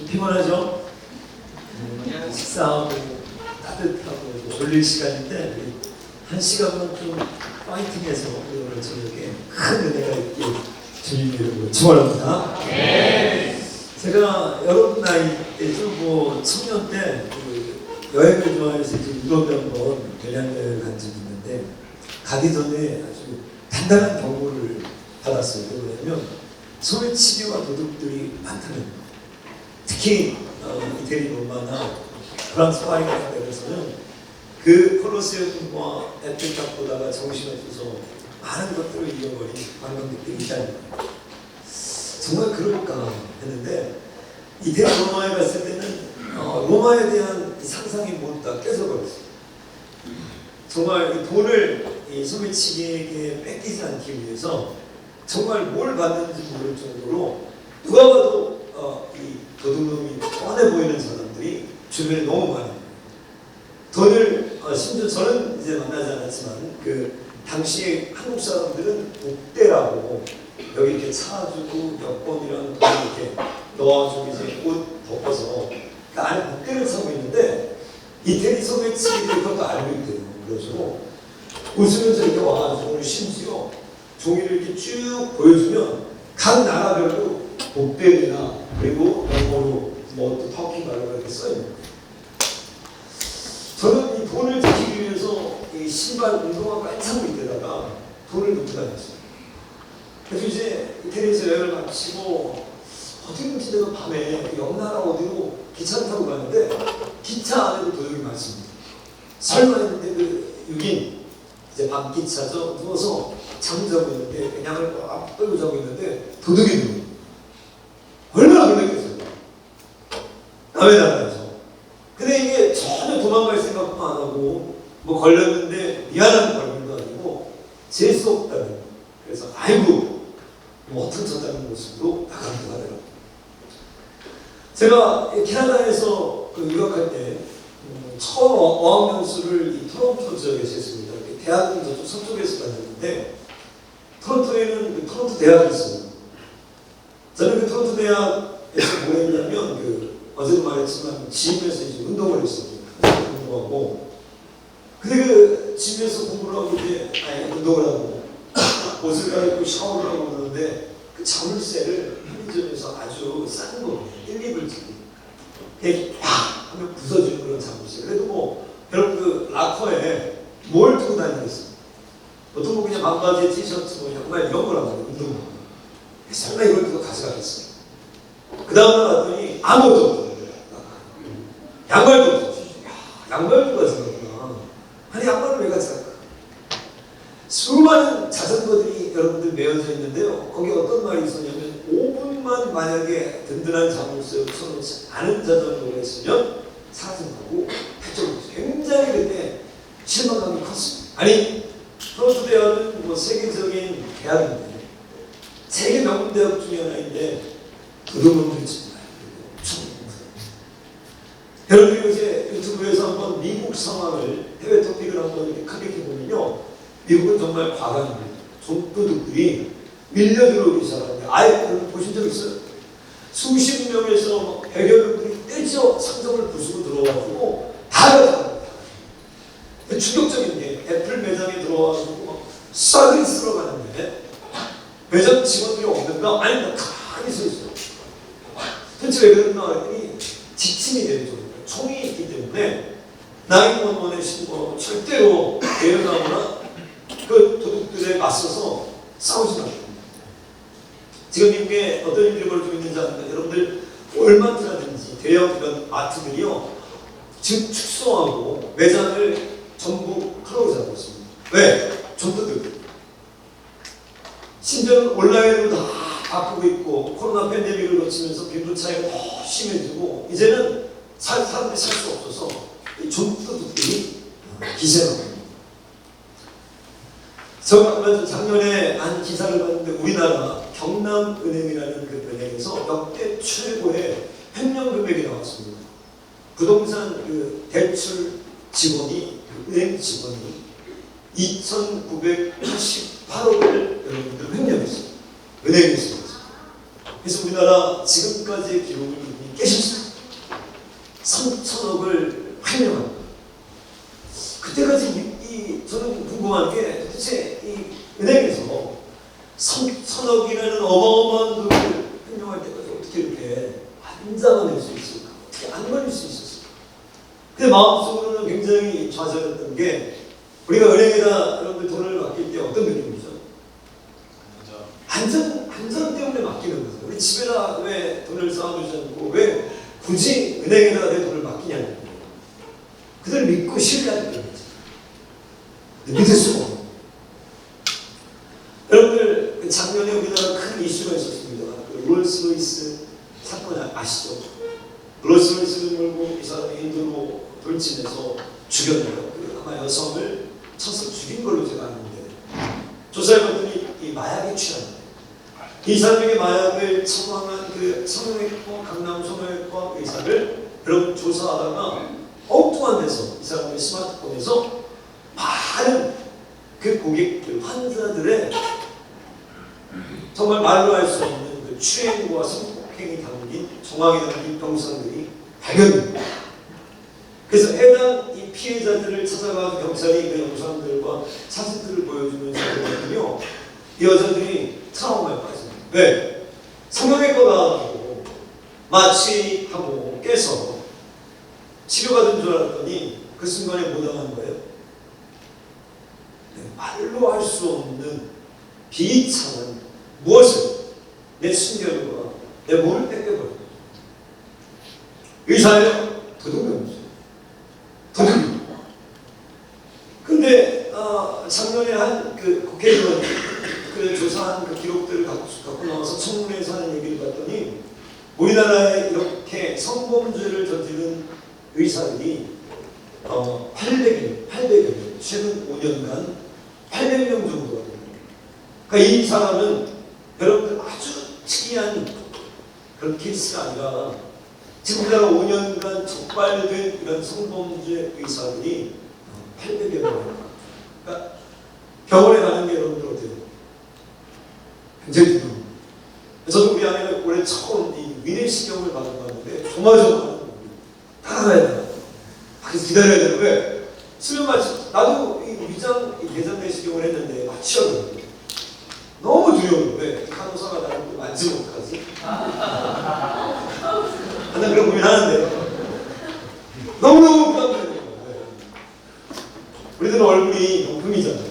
피곤하죠? 식사하고 따뜻하고 졸릴 시간인데 한 시간만 좀 파이팅해서 오늘 저녁에 큰 은혜가 있길 주님 이름으로 축원합니다. 네. 제가 여러분 나이 때죠, 뭐 청년 때 여행을 좋아해서 이제 유럽에 한번 대량 여행을 간 적이 있는데 가기 전에 아주 단단한 경고를 받았어요. 왜냐하면 소매치기와 도둑들이 많다는 거예요. 특히 이태리 로마나 프랑스 파리 같은 데서는 그 콜로세움과 에펠탑 보다가 정신을 없어서 많은 것들을 잃어버린 관광객들이 있다는 거예요. 정말 그럴까 했는데 이태리 로마에 갔을 때는 로마에 대한 상상이 모두 다 깨져버렸어요. 정말 돈을 이 소매치기에게 뺏기지 않기 위해서 정말 뭘 받는지 모를 정도로 누가 봐도 이 도둑놈이 뻔해 보이는 사람들이 주변에 너무 많아요. 돈을 심지어 저는 이제 만나지 않았지만 그 당시에 한국 사람들은 복대라고 여기 이렇게 차주고 여권이랑 돈을 이렇게 넣어주고 이제 옷 덮어서 그 안에 복대를 차고 있는데 이태리 소매치기들이 그것도 알고 있대요. 그래가지고 웃으면서 이렇게 와가지고 심지어 종이를 이렇게 쭉 보여주면 각 나라별로 복대나 그리고 영어로 뭐 또 터키 말로 이렇게 써있는 거예요. 저는 이 돈을 지키기 위해서 이 신발 운동화 깐창 밑에다가 돈을 넣고 다녔어요. 그래서 이제 이태리에서 여행을 마치고 어디든지 내가 밤에 옆나라 어디로 기차를 타고 가는데 기차 안에도 도둑이 많습니다. 설마 했는데 그 6인 이제 밤기차죠. 누워서 잠자고 있는데 그냥을 꽉 끌고 자고 있는데 도둑이 들어요. 얼마나 놀랐겠어요. 남의 나라에서. 근데 이게 전혀 도망갈 생각도 안 하고 뭐 걸렸는데 미안한 걸림도 아니고 재수 없다는 거예요. 그래서 아이고 뭐 어튼쳤다는 모습으로 나가기도 하더라고요. 제가 캐나다에서 유학할 때 처음 어학연수를 이 토론토 지역에서 했습니다. 대학은 저쪽 서쪽에서 다녔는데 토론토에는 그 토론토 대학이 있어요. 저는 그 토론토 대학에서 뭐 했냐면 어제도 말했지만 집에서 이제 운동을 했어요. 운동하고 근데 그 집에서 공부를 하고 이제 운동을 하고 옷을 갈아입고 샤워를 하고 그러는데 그 자물쇠를 편의점에서 아주 싼 거 1, 2불짜리 이렇게 팍 하면 부서지는 그런 자물쇠. 그래도 뭐 여러분 그 락커에 뭘 두고 다니겠어요? 보통 뭐 그냥 반바지, 티셔츠, 뭐 양말 이런 거란 말이에요. 운동화. 설마 이걸 두고 가져가겠어요? 그 다음날 왔더니 아무것도 없더라고요. 양말도 없었어요. 양말도 가져갔구나. 아니 양말을 왜 가져갈까? 수많은 자전거들이 여러분들 메어져 있는데요. 거기 어떤 말이 있었냐면 5분만 만약에 든든한 자물쇠를 쳐놓지 않은 자전거가 있으면 사증하고 패쪽으로 굉장히 그때 실망감이 컸습니다. 아니 토론토 대학은 뭐 세계적인 대학인데 세계 명문 대학 중에 하나인데 도둑놈들이 정말 여러분이 요새 유튜브에서 한번 미국 상황을 해외 토픽을 한번 이렇게 클릭해 보면요, 미국은 정말 과감입니다. 좀도둑들이 밀려 들어오기 시작하는데 아예 보신 적 있어요? 수십 명에서 100여 명들이 떼져 상점을 부수고 들어와가지고 다 가져갑니다. 충격적인 게 애플 매장에 들어와가지고 막 싹을 쓸어가는데 매장 직원들이 없는가? 아니 나 가만히 서 있어요. 도대체 왜 그런가 했더니 지침이 되는 거예요. 총이 있기 때문에 911에 신고 절대로 내려가거나 그 도둑들에 맞서서 싸우지 말아요. 지금 미국에 어떤 일이 벌어지고 있는지 아십니까? 여러분들 월마트라든지 대형 이런 마트들이요 지금 축소하고 매장을 전부 클로즈 하고 있습니다. 왜? 좀도둑. 심지어는 온라인으로 다 바꾸고 있고 코로나 팬데믹을 거치면서 빈도 차이가 더 심해지고 이제는 사람들이 살 수 없어서 이 좀도둑들이 기세가 옵니다. 저 작년에 한 기사를 봤는데 우리나라 경남은행이라는 그 은행에서 역대 최고의 횡령 금액이 나왔습니다. 부동산 그 대출 직원이 은행 직원이 2,988억을 여러분들 횡령했어요. 은행에서. 그래서 우리나라 지금까지의 기록을 깨셨습니다. 천억이라는 어마어마한 돈을 횡령할 때까지 어떻게 이렇게 안 잡아낼 수 있을까? 어떻게 안 걸릴 수 있었을까? 근데 마음속으로는 굉장히 좌절했던 게, 우리가 은행에다 여러분들 돈을 맡길 때 어떤 느낌이죠? 안전 때문에 맡기는 거죠. 우리 집에다 왜 돈을 쌓아두지 않고 왜 굳이 은행에다가 내 돈을 맡기냐는 거예요. 그들 믿고 신뢰하는 거죠. 믿을 수가 없어요. 여러분들 작년에 우리나라 큰 이슈가 있었습니다. 그 롤스로이스 사건 아시죠? 롤스로이스를 몰고 이 사람이 인도로 돌진해서 죽였네요. 아마 여성을 쳐서 죽인 걸로 제가 아는데, 조사해봤더니 이 마약에 취한, 이 사람에게 마약을 처방한 그 성형외과, 강남 성형외과 의사를 여러분 조사하다가 엉뚱한 데서 이 사람의 스마트폰에서 많은 그 고객들, 환자들의 정말 말로 할 수 없는 그 추행과 성폭행이 담긴, 정황이 담긴 영상들이 발견됩니다. 그래서 해당 이 피해자들을 찾아가서 경찰이 그 영상들과 사진들을 보여주면서 그러거든요. 이 여자들이 트라우마에 빠집니다. 왜? 성형외과 가고 마취 하고 깨서 치료받은 줄 알았더니 그 순간에 뭐 당한 거예요? 말로 할 수 없는 비참한 무엇을, 내 순결과 내 몸을 뺏겨버려요. 의사예요? 도둑놈이죠. 도둑놈. 근데 작년에 한 그 국회의원이 그 조사한 그 기록들을 갖고 나와서 청문회에서 하는 얘기를 봤더니, 우리나라에 이렇게 성범죄를 저지른 의사들이 800여 명, 최근 5년간 800명 정도가 됩니다. 그러니까 이 사람은 여러분들 아주 특이한 그런 케이스가 아니라 지금 우리나라 5년간 적발된 이런 성범죄 의사들이 800여 명입니다. 그러니까 병원에 가는 게 여러분들 어때요? 굉장히 두려워요. 저도 우리 아내가 올해 처음 이 위내시경을 받아봤는데 조마조마하는 겁니다. 따라가야 돼요. 그래서 기다려야 되는 왜? 수면 마취. 나도 이 위장 대장 내시경을 했는데 마취하거든요. 너무 두려워요. 왜? 간호사가 나를 만지면 어떡하지? 난 그런 고민하는데 너무너무 부담되는 거예요. 우리들은 얼굴이 높음이잖아요.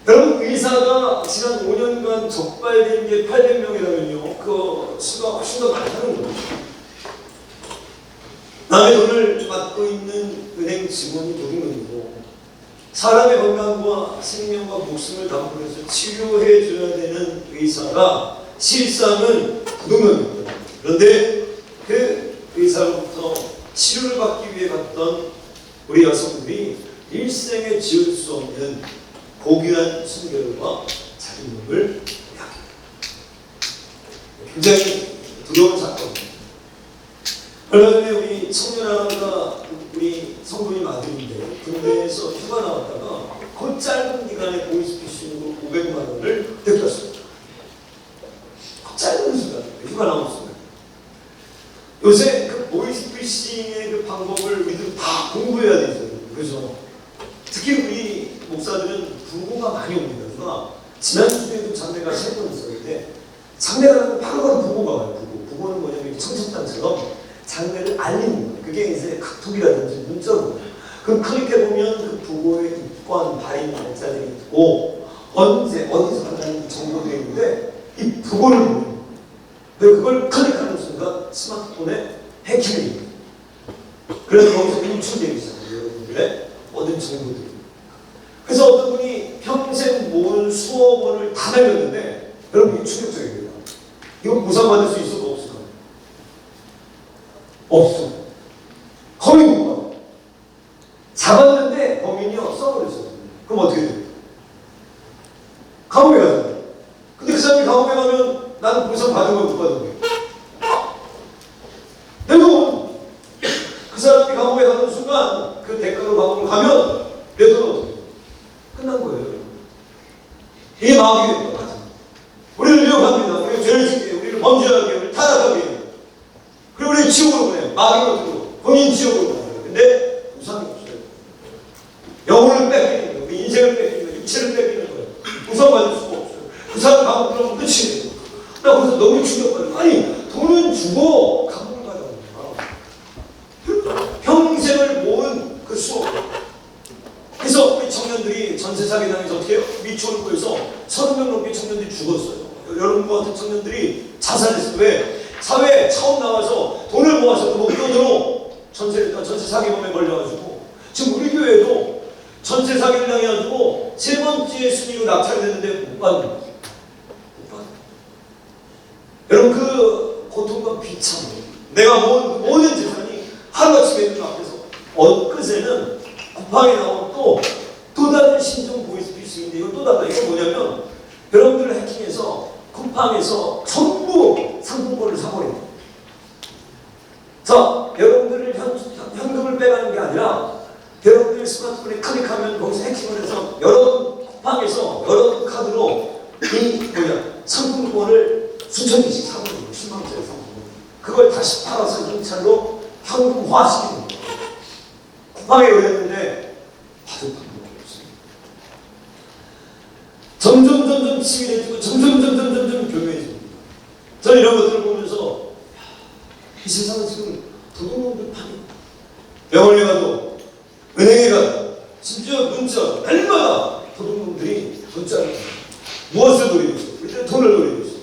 여러분, 의사가 지난 5년간 적발된 게 800명이라면요, 그 수가 훨씬 더 많다는 거예요. 남의 돈을 받고 있는 은행 직원이 도둑놈이고, 사람의 건강과 생명과 목숨을 담보해서 치료해줘야 되는 의사가 실상은 도둑놈입니다. 그런데 그 의사로부터 치료를 받기 위해 갔던 우리 여성들이 일생에 지을 수 없는 고귀한 순결과 자기 몸을 굉장히 두려운 사건입니다. 얼마 전에 우리 청년 하나가 우리 성도님 아들인데 군대에서 휴가 나왔다가 그 짧은 기간에 보이스피싱으로 500만 원을 뜯겼습니다. 그 짧은 시간, 휴가 나왔습니다. 요새 그 보이스피싱의 그 방법을 우리들 다 공부해야 되잖아요. 그래서 특히 우리 목사들은 부고가 많이 옵니다. 그러나 지난주에도 장례가 3번 있었는데, 장례가 바로바로 부고가 와요. 부고는 뭐냐면 청첩장처럼 장례를 알리는 거예요. 그게 이제 카톡이라든지 문자로. 그럼 클릭해보면 그 부고의 입관, 발인 날짜들이 있고, 언제, 어디서 한다는 정보도 있는데, 이 부고를 보는 거예요. 근데 그걸 클릭하는 순간 스마트폰에 해킹이 됩니다. 그래서 거기서 인출되기 시작해요. 여러분들의 모든 정보들이. 그래서 어떤 분이 평생 모은 수억 원을 다 날렸는데, 여러분, 이게 충격적입니다. 이거 보상받을 수 있을까 없을까? 없어. 거의 못 받아. 잡았는데 범인이요 써버렸어요. 그럼 어떻게 돼요? 감옥에 가잖아요. 근데 그 사람이 감옥에 가면 나는 보상 받은 걸 못 받은 거예요. 내돈! 그 사람이 감옥에 가는 순간 그 대가로 감옥을 가면 내 돈은 어떻게 돼요? 끝난 거예요. 이게 마귀의 거예요. 우리를 위협합니다. 우리가 죄를 짓게, 우리를 범죄하게, 우리를 타락하게 해요. 그리고 우리를 지옥으로 보내요. 마귀가 어떻게 본인 지옥으로 보내요. 근데 보상이 없어요. 영혼을 뺏기는 거예요. 우리 인생을 뺏기는 거예요. 육체를 뺏기는 거예요. 보상받을 감옥 들어가면 끝이에요. 나 그래서 너무 충격받아요. 아니 돈은 주고 감옥을 가라고. 평생을 모은 그 수업. 그래서 우리 청년들이 전세 사기 당해서 어떻게 해요? 미추홀을 구해서 30명 넘게 청년들이 죽었어요. 여러분과 같은 청년들이 자살했어요. 왜? 사회에 처음 나와서 돈을 모아서 그 목돈으로 전세 사기범에 걸려가지고 지금 우리 교회도 전세 사기를 당해가지고 3번째 순위로 낙찰됐는데 못 받는 거예요. 여러분 그 고통과 비참, 내가 모은 모든 재산이 하루아침에 눈 앞에서 엊그제는 쿠팡에 나온 또 다른 신종 보이스피싱인데 이거 또 다르다. 이거 뭐냐면 여러분들 해킹해서 쿠팡에서 전부 상품권을 사버려요. 자, 여러분들을 현금을 빼가는 게 아니라 여러분들 스마트폰에 클릭하면 거기서 해킹을 해서 여러 쿠팡에서 여러 카드로 이 상품권을 수천 개씩 사버려요. 10만원짜리 상품권. 그걸 다시 팔아서 경찰로 현금화시키는 거예요. 쿠팡에 그랬는데 받을 방법이 없어요. 점점 치밀해지고 점점 교묘해집니다. 저는 이런 것들을 보면서 이 세상은 지금 도둑놈들 판이 병원에 가도 은행에 가도 심지어 문자 날마다 도둑놈들이 문자를 무엇을 노리고 있어요? 우리들은 돈을 노리고 있어요.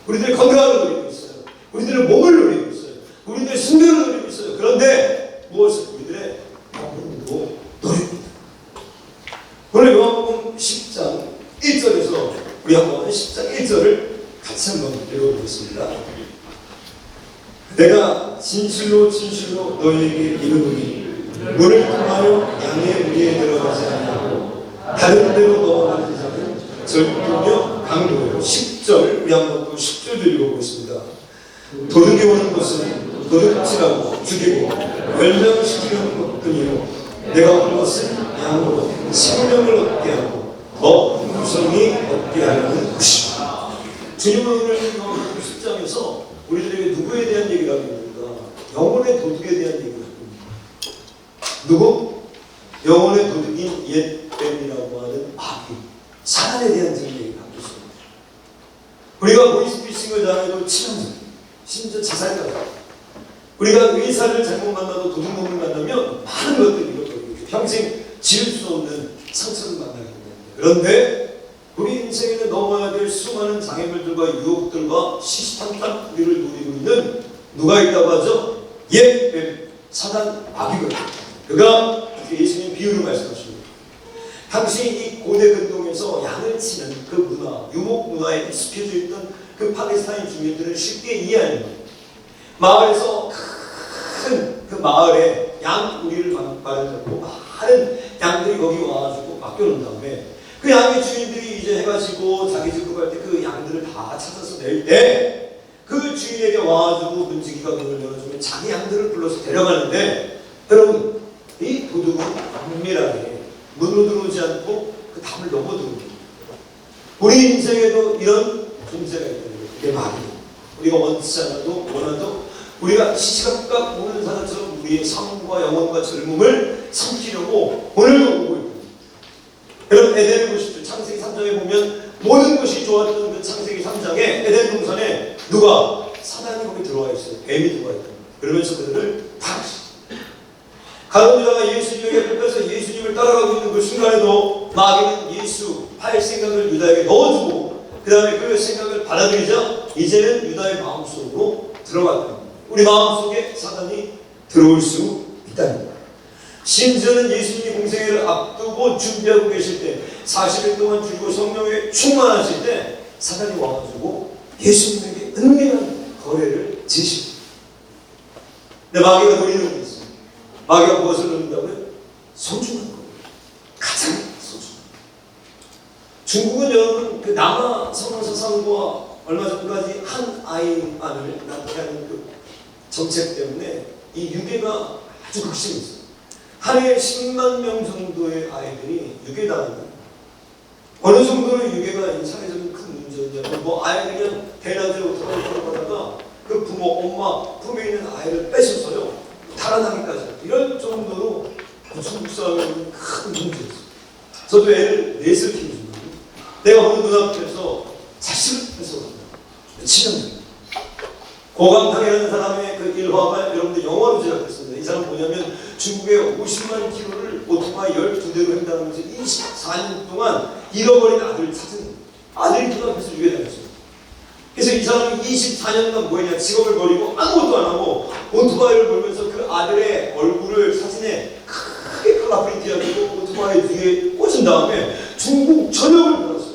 우리들의 건강을 노리고 있어요. 우리들의 몸을 노리고 있어요. 우리들의 승리를 노리고 있어요. 그런데 무엇을 우리들의 영혼도 노리고 있다. 오늘 요한복음 10장 1절에서 우리 한번 10장 1절을 같이 한번 읽어보겠습니다. 내가 진실로 너희에게 이르노니 문을 통하여 양의 무리에 들어가지 아니하고 다른 데로 넘어가는 자는 절도며 강도요. 10절 우리 한번 또 10절도 읽어보겠습니다. 도둑이 오는 것은 도둑질하고 죽이고 멸망시키려는 것뿐이요 내가 온 것은 양으로 생명을 얻게 하고 더 풍성히 얻게 하려는 것이다. 주님은 오늘 10장에서 우리들에게 누구에 대한 얘기를 하고 있는가? 영혼의 도둑에 대한 얘기를 하고 있습니다. 누구? 영혼의 도둑인 옛뱀이라고 하는 마귀, 사단에 대한 얘기를 하고 있습니다. 우리가 보이스피싱을 당해도 치명적, 심지어 자살까지. 우리가 의사를 잘못 만나도 도둑놈을 만나면 많은 것들이 잃어버리고 평생 지을 수 없는 상처를 만나게 됩니다. 그런데 우리 인생에는 넘어야 될 수많은 장애물들과 유혹들과 시시탄탄 우리를 노리고 있는 누가 있다고 하죠? 옛뱀, 사단, 마귀가. 그가 예수님 비유로 말씀하십니다. 당시 이 고대 근동에서 양을 치는 그 문화, 유목 문화에 익숙해져 있던 그 팔레스타인 주민들은 쉽게 이해하는 거예요. 마을에서 큰 그 마을에 양 우리를 마련했고 많은 양들이 거기 와가지고 맡겨놓은 다음에 그 양의 주인들이 이제 해가지고 자기 집으로 갈 때 그 양들을 다 찾아서 낼 때 그 주인에게 와가지고 문지기가 문을 열어주면 자기 양들을 불러서 데려가는데 여러분 이 도둑은 은밀하게 문으로 들어오지 않고 그 담을 넘어 들어옵니다. 우리 인생에도 이런 존재가 있다는 거예요. 그게 마귀예요. 우리가 원치 않아도 원하도 우리가 시시각각 오는 사람처럼 우리의 삶과 영혼과 젊음을 삼키려고 오늘도 오고 있습니다. 여러분 에덴을 보십시오. 창세기 3장에 보면 모든 것이 좋았던 그 창세기 3장에 에덴 동산에 누가? 사단이 거기 들어와 있어요. 뱀이 들어와 있다. 그러면서 그들을 파괴했어요. 가론유다가 예수님에게 뺏겨서 예수님을 따라가고 있는 그 순간에도 마귀는 예수 팔 생각을 유다에게 넣어주고 그 다음에 그 생각을 받아들이자 이제는 유다의 마음속으로 들어갔다. 우리 마음속에 사단이 들어올 수 있다는 거예요. 심지어는 예수님이 공생애를 앞두고 준비하고 계실 때 40일 동안 주고 성령에 충만하실 때 사단이 와가지고 예수님에게 은밀한 거래를 지십니다. 근데 마귀가 노리는 게 있어요. 마귀가 무엇을 노린다고요? 소중한 거. 가장 소중한 거. 중국은 여러분 그 남아 선왕서상과 얼마 전까지 한 아이만을 낳게 하는 그 정책 때문에 이 유괴가 아주 극심했어요. 한 해에 10만 명 정도의 아이들이 유괴당하는 어느 정도로 유괴가 사회적인 큰 문제였냐면 뭐 아이 그냥 대낮으로 돌아다니다가 그 부모, 엄마 품에 있는 아이를 뺏어서요 달아나기까지 이런 정도로 중국 사회는 큰 문제였어요. 저도 애를 넷을 키우거든요. 내가 어느 눈앞에서 자식을 뺏어간다. 치명적이다. 고강탕이라는 사람의 그 일화가 여러분들 영화로 제작됐습니다. 이 사람 뭐냐면 중국에 50만 킬로를 오토바이 12대로 횡단하면서 24년 동안 잃어버린 아들을 찾은 거예요. 아들이 눈앞에서 유해당했어요. 그래서 이 사람이 24년간 뭐했냐, 직업을 버리고 아무것도 안 하고 오토바이를 몰면서 그 아들의 얼굴을 사진에 크게 컬러 프린트해가지고 오토바이 뒤에 꽂은 다음에 중국 전역을 돌았어요.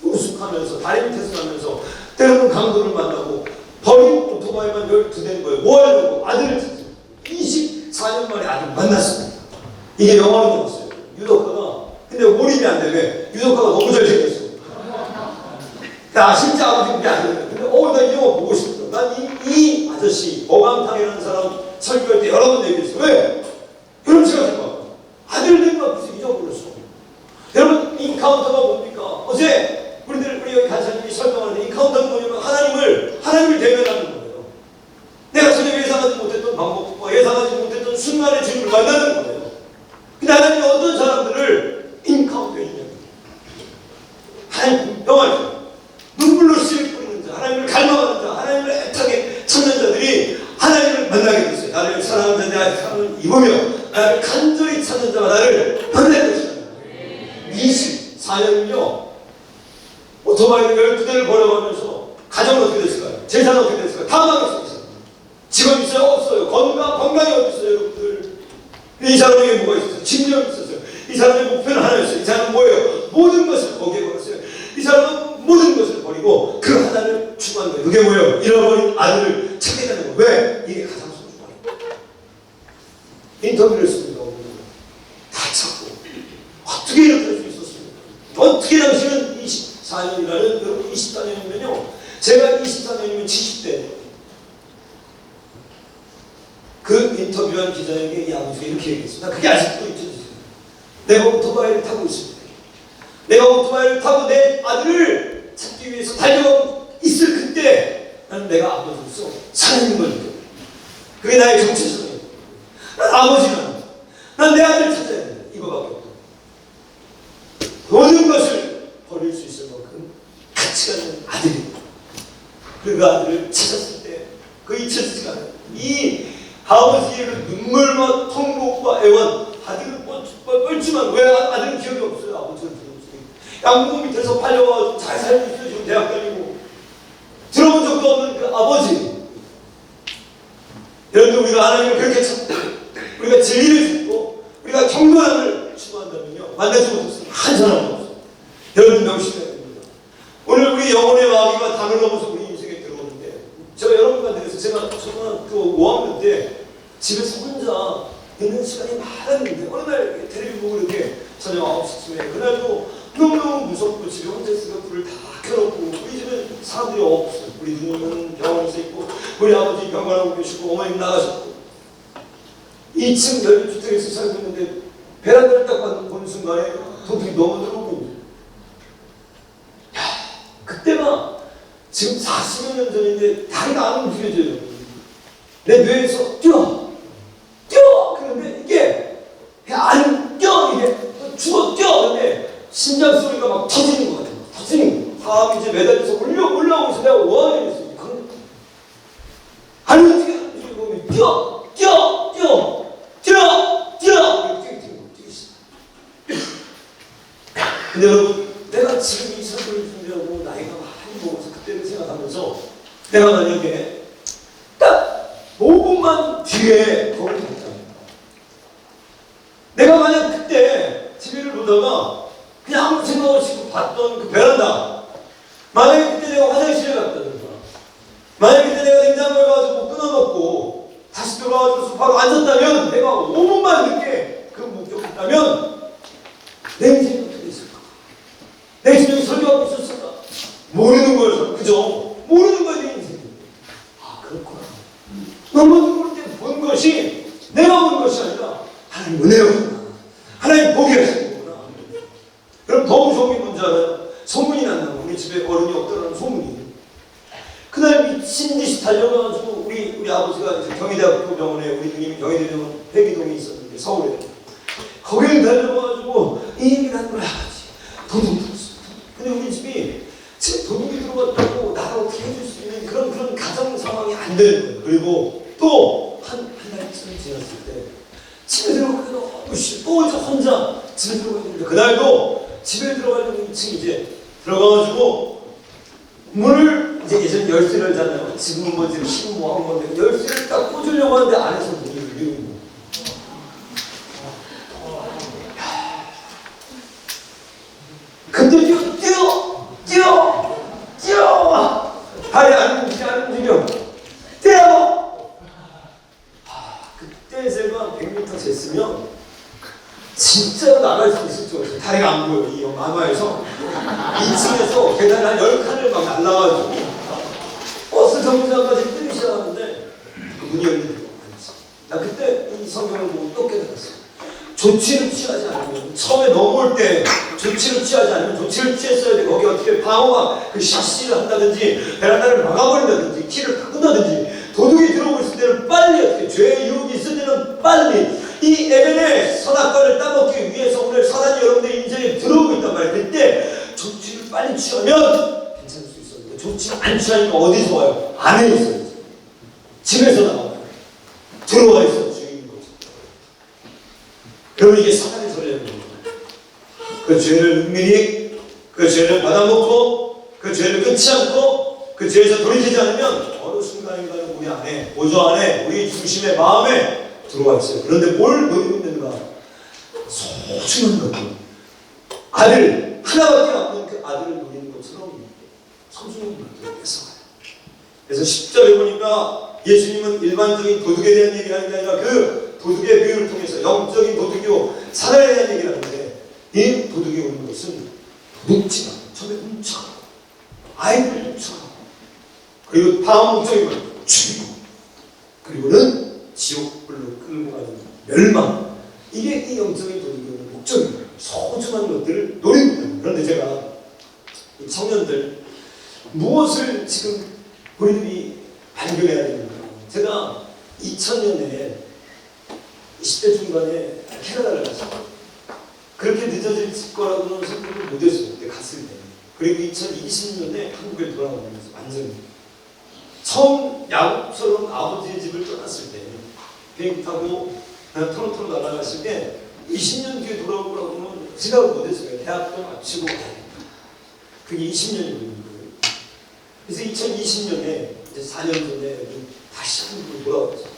우숙하면서 다리 밑에서 가면서 때로는 강도를 만나고 버린 오토바이만 12대인 거예요. 뭐 하려고? 아들을 찾아요. 24년 만에 아들을 만났습니다. 이게 영화로 나왔어요. 유독화가. 근데 몰입이 안 돼. 왜? 유독화가 너무 잘생겼어. 나 진짜 아버지 그게 안 돼. 근데 나 이 영화 보고 싶어. 난 이 아저씨 어강탕이라는 사람 설교할 때 여러 번 얘기했어. 왜? 여러분 생각해봐. 아들 된 거 무슨 잊어버렸어. 여러분 인카운터가 뭡니까? 어제 우리 여기 간사님이 설명하는데 인카운터는 뭐냐면 하나님을 대면하는 거예요. 내가 전혀 예상하지 못했던 방법과 예상하지 못했던 순간의 주님을 만나는 거예요. 근데 하나님이 어떤 사람들을 인카운터했냐면 하나님 영화죠. 눈물로 씨를 뿌리는 자, 하나님을 갈망하는 자, 하나님을 애타게 찾는 자들이 하나님을 만나게 됐어요. 나를 사랑하는 자, 내 아들 사랑을 입으며 나를 간절히 찾는 자가 나를 만날 것이다. 24년이요. 오토바이를 12대를 벌어가면서 가정은 어떻게 됐을까요? 재산은 어떻게 됐을까요? 다 망했어요. 직업 있어요? 없어요. 건강이 어디 있어요, 여러분들? 이 사람에게 뭐가 있었어요? 집념이 있었어요. 이 사람의 목표는 하나였어요. 이 사람은 뭐예요? 모든 것을 거기에 걸었어요. 이 사람은 모든 것을 버리고 그 하나를 추구한 거예요. 그게 뭐예요? 잃어버린 아들을 찾게 되는 거예요. 왜? 이게 가장 소중해요. 인터뷰를 했습니다. 다 찾고 어떻게 이렇게 할 수 있었습니까? 어떻게 당신은 24년이라는 여러분 24년이면요. 제가 24년이면 70대. 그 인터뷰한 기자에게 이 아버지가 이렇게 얘기했습니다. 그게 아직도 잊혀지세요. 내가 오토바이를 타고 있습니다. 내가 오토바이를 타고 내 아들을 찾기 위해서 달려가고 있을 그때 나는 내가 아버지로서 살아있는 걸 느껴요. 그게 나의 정체성이에요. 난 아버지는 난 내 아들을 찾아야 된다. 이거밖에 없다. 모든 것을 버릴 수 있을 만큼 가치가 있는 아들입니다. 그 아들을 찾았을 때 그 잊혀지지가 않아요. 이 아버지의 그 눈물과 통곡과 애원, 아들은 뻘쭘한 왜 아들은 기억이 없어요. 아버지는 기억이 없어요. 양궁 밑에서 팔려와서 잘 살고 있어요. 지금 대학 다니고 들어본 적도 없는 그 아버지. 여러분 우리가 하나님을 그렇게 찾고 우리가 진리를 찾고 우리가 경건함을 추구한다면요 만나지 못했으면 한 사람도 없어요. 여러분 명심해야 됩니다. 오늘 우리 영혼의 마귀가 담을 넘어서 우리 인생에 들어오는데 제가 여러분과 대해서 제가 초등학교 5학년 때 집에서 혼자 있는 시간이 많았는데 어느 날 텔레비전 보고 이렇게 저녁 9시쯤에 그날도 너무너무 무섭고 집에 혼자 있으니까 불을 다 켜놓고 우리 집에 사람들이 없어요. 우리 누님은 병원에서 있고 우리 아버지 병원하고 계시고 어머님 나가셨고 2층 연립주택에서 살고 있는데 베란다를 딱 보는 순간에 도둑이 너무 들어오고 있는 야 그때가 지금 40여 년 전인데 다리가 안 움직여져요. 내 뇌에서 뛰어 그런데 이게 안 뛰어 이게 죽어 뛰어 근데 심장 소리가 막 터지는 것 같아요. 터지는 거. 다음에 이제 매달려서 올라오고 있어. 내가 원하게 됐어요. 안 움직여. 뛰어 이렇게 뛰어. 근데 여러분 내가 지금 이 설교를 준비하고 나이가 많이 먹어서 그때를 생각하면서 내가 만약에 딱 5분만 뒤에 거울 봤다. 내가 만약 그때 TV를 보다가 그냥 아무 생각 없이 봤던 그 베란다 만약에 그때 내가 화장실에 갔다든가 만약에 그때 내가 냉장고에 가서 끊어먹고 다시 돌아와서 바로 앉았다면 내가 5분만 늦게 그 목격했다면 내 인생이 어떻게 됐을까? 내 인생이 설교하고 있었을까? 모르는 거예요. 그죠? 모르는 거예요. 내 인생이. 아 그렇구나. 너무 모를 때 본 것이 내가 본 것이 아니라 하나님 은혜였구나. 하나님 복이 하시는구나. 그럼 더 무서운 게 뭔지 알아요? 소문이 난다고. 우리 집에 어른이 없더라는 소문이. 그날 미친 듯이 달려가가지고 우리 아버지가 이제 경희대학교 병원에 우리 누님이 경희대병원 회기동에 있었는데 서울에 거기를 달려가가지고 이 얘기를 한 거야. 아버지 도둑이 들었어. 근데 우리 집이 지금 도둑이 들어가 안 되는 거예요. 그리고 또 한 달쯤 지났을 때 집에 들어가기 너무 싫어. 또 이제 혼자 집에 들어가야 되는데 그날도 집에 들어가려고 2층 이제 들어가가지고 문을 이제 예전 열쇠를 잖아요. 지금은 뭐 지금 시금 뭐 한 건데 열쇠를 딱 꽂으려고 하는데 안에서 문이 열리는 거예요. 근데 뛰어! 발이 안 움직여. 뛰어! 그때 제가 100m 쟀으면 진짜로 나갈 수 있을 줄 알았어요. 다리가 안 보여. 이 만화에서 2층에서 계단 한 10칸을 막 날라가지고 버스 정류장까지 뛰기 시작하는데 문이 열리는 거 아니지. 나 그때 이 성경을 보고 또 깨달았어요. 조치를 취하지 않으면 처음에 넘어올 때 조치를 취하지 않으면 조치를 취했어야 돼. 거기 어떻게 방어가 그 샤시를 한다든지 베란다를 막아버린다든지 키를 바꾼다든지 도둑이 들어오고 있을 때는 빨리 어떻게 죄의 유혹이 있을 때는 빨리 이 에벤의 선악과를 따먹기 위해서 오늘 사단이 여러분들 인생에 들어오고 있단 말이에요. 그때 조치를 빨리 취하면 괜찮을 수 있었는데 조치를 안 취하니까 어디서 와요? 안에 있어요. 집에서 나와요. 들어와 있어요. 그러면 이게 사단의 전략입니다. 그 죄를 은밀히 그 죄를 받아먹고 그 죄를 끊지 않고 그 죄에서 돌이키지 않으면 어느 순간인가는 우리 안에 보조 안에 우리 중심의 마음에 들어와 있어요. 그런데 뭘 노리고 있는가? 소중한 것들. 아들 하나밖에 없는 그 아들을 노리는 것처럼 소중한 것들을 뺏어가요. 그래서 10절에 보니까 예수님은 일반적인 도둑에 대한 얘기를 하는 게 아니라 그 도둑의 비유를 통해서 영적인 도둑이요 사단에 대한 얘기를 하는데 이 도둑이 오는 것은 도둑질하고 처음에 훔쳐가고 아이들을 훔쳐가고 그리고 다음 목적이 뭐예요? 죽이고 그리고는 지옥불로 끌고 가는 멸망. 이게 이 영적인 도둑이 오는 목적이에요. 소중한 것들을 노립니다. 그런데 제가 이 청년들 무엇을 지금 우리들이 발견해야 되는가? 제가 2000년에 20대 중반에 캐나다를 갔어요. 그렇게 늦어질 거라고는 생각을 못했어요. 그때 갔을 때. 그리고 2020년에 한국에 돌아오면서 완전히 처음 야곱처럼 아버지의 집을 떠났을 때 비행기 타고 토론토로 날아갔을 때 20년 뒤에 돌아올 거라고는 생각을 못했어요. 대학도 마치고 그게 20년이 걸린 거예요. 그래서 2020년에 이제 4년 전에 다시 한국으로 돌아왔어요.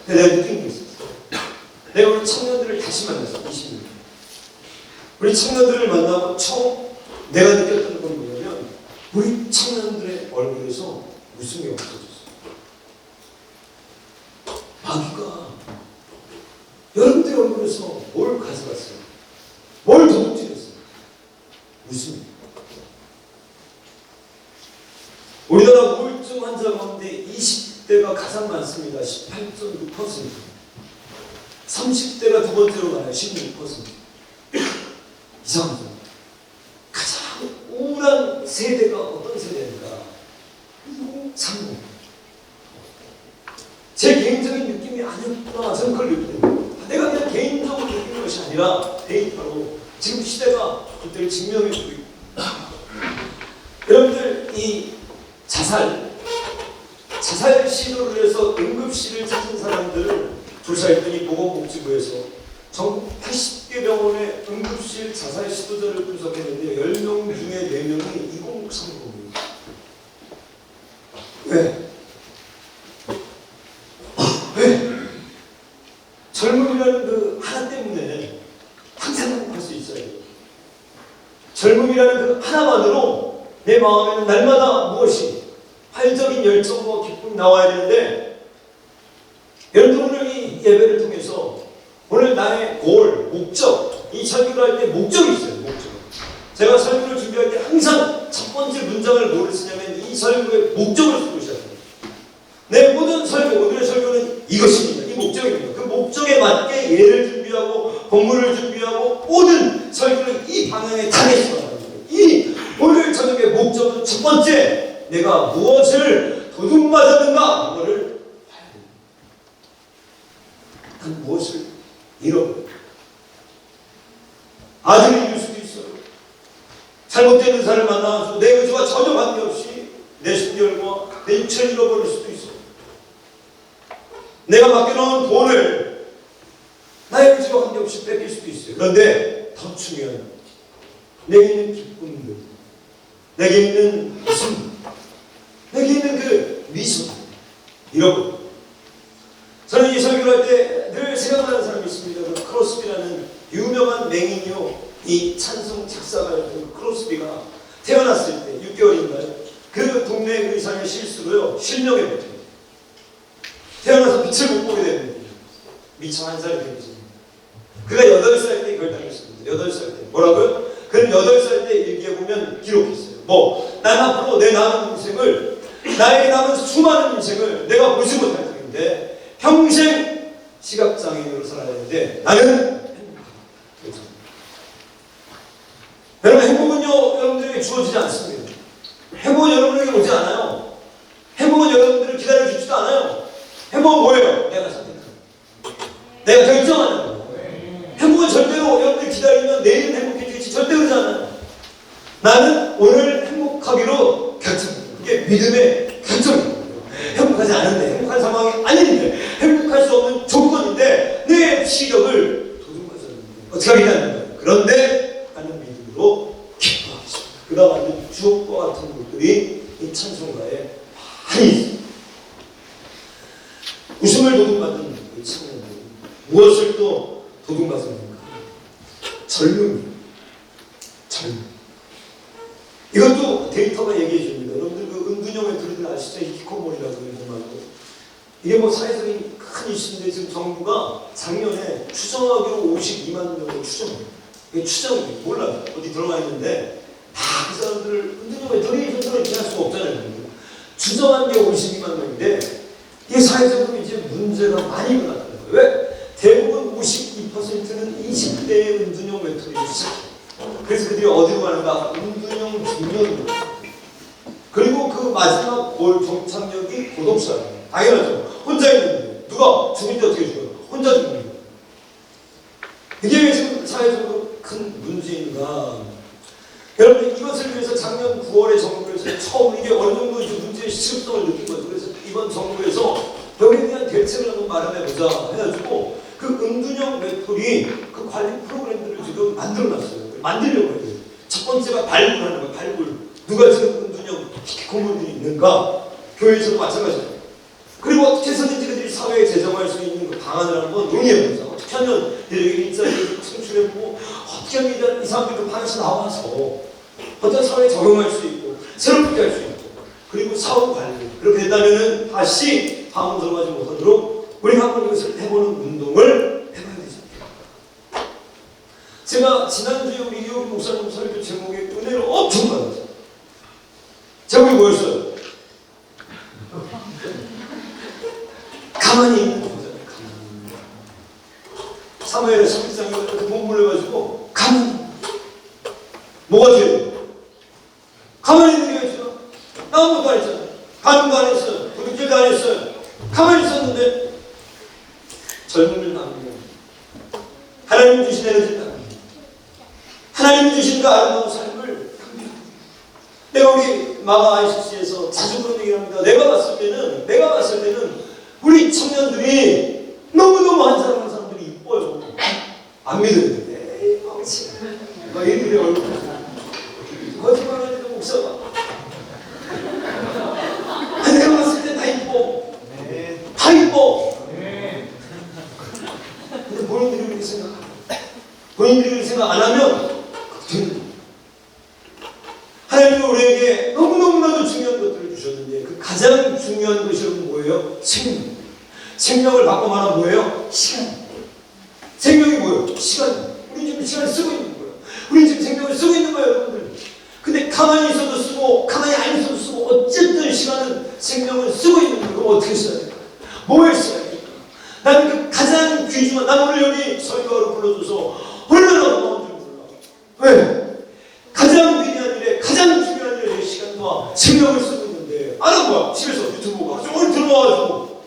내가 느낀 게 있었어요. 내가 우리 청년들을 다시 만났어. 20년. 우리 청년들을 만나고 처음 내가 느꼈던 건 뭐냐면 우리 청년들의 얼굴에서 웃음이 없어졌어. 마귀가 여러분들의 얼굴에서 뭘 가져갔어요? 뭘 도둑질했어요? 웃음. 우리나라 우울증 환자 가운데 20대가 가장 많습니다. 18.6%. 30대가 두 번째로 많아요. 16%. 이상하죠. 가장 우울한 세대가 어떤 세대인가? 30. 제 개인적인 느낌이 아니었구나. 저는 그걸 느끼는 내가 그냥 개인적으로 느끼는 것이 아니라 데이터로 지금 시대가 그때를 증명해주고 있고 여러분들 이 자살 시도를 해서 응급실을 찾은 사람들을 조사했더니 보건복지부에서 전국 80개 병원의 응급실 자살 시도자를 분석했는데 10명 중에 4명이 2030입니다. 왜? 젊음이라는 그 하나 때문에 항상 행복할 수 있어야 돼요. 젊음이라는 그 하나만으로 내 마음에는 날마다 무엇이 활적인 열정과 기쁨이 나와야 되는데 여러분 오늘 이 예배를 통해서 오늘 나의 목적 이 설교를 할 때 목적이 있어요. 목적. 제가 설교를 준비할 때 항상 첫 번째 문장을 뭐를 쓰냐면 이 설교의 목적을 쓰고 시작해요. 내 모든 설교, 오늘의 설교는 이것입니다. 이 목적입니다. 그 목적에 맞게 예를 준비하고 본문을 준비하고 모든 설교는 이 방향에 타겟으로 나갑니다. 이 오늘 저녁의 목적은 첫 번째 내가 무엇을 도둑맞았는가 이거를 봐야 됩니다. 그 무엇을 잃어버려요. 아들이 이길 수도 있어요. 잘못된 의사를 만나서 내 의지와 전혀 관계없이 내 신결과 내 육체를 잃어버릴 수도 있어요. 내가 맡겨놓은 돈을 나의 의지와 관계없이 뺏길 수도 있어요. 그런데 더 중요한 내게 있는 기쁨들, 내게 있는 웃음, 내게 있는 그 미소, 이런 저는 이 설교를 할 때 늘 생각나는 사람이 있습니다. 그 크로스비라는 유명한 맹인이요, 이 찬송 작사가였던 그 크로스비가 태어났을 때 6개월인가요? 그 동네 의사의 실수로요 실명에 버텨요. 태어나서 빛을 못 보게 됩니다. 미처 1살이 되거든요. 그가 8살 때 결단했습니다. 8살 때 뭐라고요? 그는 8살 때 일기에 보면 기록했어요. 난 앞으로 내 남은 인생을, 나에게 남은 수많은 인생을 내가 보지 못할 텐데 평생 시각장애인으로 살아야 되는데 나는 행복하다. 여러분, 행복은요 여러분들에게 주어지지 않습니다. 행복은 여러분에게 오지 않아요. 행복은 여러분들을 기다려주지도 않아요. 행복은 뭐예요? 내가 선택하는 거예요. 내가 결정하는 거예요. 행복은 절대로 여러분들이 기다리면 내일은 행복해지겠지, 절대 그러지 않아요. 나는 오늘 행복하기로 결정합니다. 그게 믿음의 결정입니다. 행복하지 않은데, 행복한 상황이 아닌데, 행복할 수 없는 조건인데 내 시력을 도둑맞았는데 어떻게 하겠다는 거예요. 그런데 나는 믿음으로 기뻐하겠습니다. 그가 만든 주옥과 같은 것들이 이 찬송가에 많이 있습니다. 웃음을 도둑맞은 이 청년들, 무엇을 또 도둑맞습니까? 젊음이에요. 젊음. 이것도 데이터가 얘기해 줍니다. 여러분들 그 은둔형의 둘이들 아시죠? 히코모리라고 정말로. 이게 뭐 사회적인 큰 이슈인데 지금 정부가 작년에 추정하기로 52만 명을 추정해요. 이게 추정이에요. 몰라요. 어디 들어가 있는데 다 그 사람들을 은둔형의 둘이 정도를 지날 수가 없잖아요. 추정한 게 52만 명인데 이게 사회적으로 이제 문제가 많이 일어났다는 거예요. 왜? 대부분 52%는 20대의 은둔형 외톨이를 시작해요. 그래서 그들이 어디로 가는가? 은둔형 중년으로. 그리고 그 마지막 볼 종착역이 고독사예요. 당연하죠. 혼자 있는데 누가 죽을 때 어떻게 죽어요? 혼자 죽는 거예요. 이게 왜 지금 사회적으로 큰 문제인가? 여러분, 이것을 위해서 작년 9월에 정부에서 처음 이게 어느 정도 이제 문제의 시급성을 느낀 거죠. 그래서 이번 정부에서 여기에 대한 대책을 한번 마련해보자 해가지고 그 은둔형 외톨이 그 관리 프로그램들을 지금 만들어놨어요. 만들려고 해요. 첫 번째가 발굴하는 거예요. 발굴. 누가 지금 은둔형 히키코모리들이 있는가? 교회에서도 마찬가지예요. 그리고 어떻게 해서든지 그들이 사회에 재정할 수 있는 그 방안을 한번 논의해보자. 어떻게 하면 일자리를 창출해보고 어떻게 하면 이 사람들이 그 방에서 나와서 어떤 사회에 적용할 수 있고 새롭게 할 수 있고 그리고 사후 관리. 그렇게 된다면은 다시 방으로 들어가지 못하도록 우리가 한번 이것을 해보는 운동을 해봐야 되지 않을까. 제가 지난주에 우리 이호기 목사님 설교 제목에 은혜를 엄청 받았어요. 제목이 뭐였어요? 가만히 있는 거잖아요. 사무엘의 11장에 이렇게 몸물려가지고 가만히. 뭐가 돼요? 가만히 있는 게 있죠. 아무것도 안 했잖아요. 가는도 안 했어요. 부득질도 안 했어요. 가만히 있었는데 젊음을 나눕니다. 하나님 주신 에너지를 나눕니다. 하나님 주신 그 아름다운 삶을 납니다. 내가 우리 마가 ICC에서 자주 그런 얘기를 합니다. 내가 봤을 때는 우리 청년들이 너무너무 한 사람들이 이뻐요. 안 믿는데 에이 멍치 막 이들의 얼굴 거짓말하니까 목사가 내가 봤을 때 다 이뻐. 다 이뻐. 근데 본인들이 그렇게 생각하고 본인들이 그렇게 생각 안 하면 하나님이 우리에게 너무너무나도 중요한 것들을 주셨는데 그 가장 중요한 것이 뭐예요? 생명. 생명을 바꿔 말하면 뭐예요? 시간. 생명이 뭐예요? 시간. 우리 지금 시간을 쓰고 있는 거예요. 우리 지금 생명을 쓰고 있는 거예요, 여러분들. 근데 가만히 있어도 쓰고 가만히 안 있어도 쓰고 어쨌든 시간은 생명을 쓰고 있는 거예요. 그럼 어떻게 써야 될까? 뭘 써야 될까? 나는 그 가장 귀중한, 난 오늘 여기 설교하러 불러줘서 얼마나 고마운 줄 몰라. 왜? 가장 위대한 일에 가장 중요한 일에 내 시간과 생명을 쓰고 있는데 아는 거야. 집에서 유튜브 보고 오늘 들어와가지고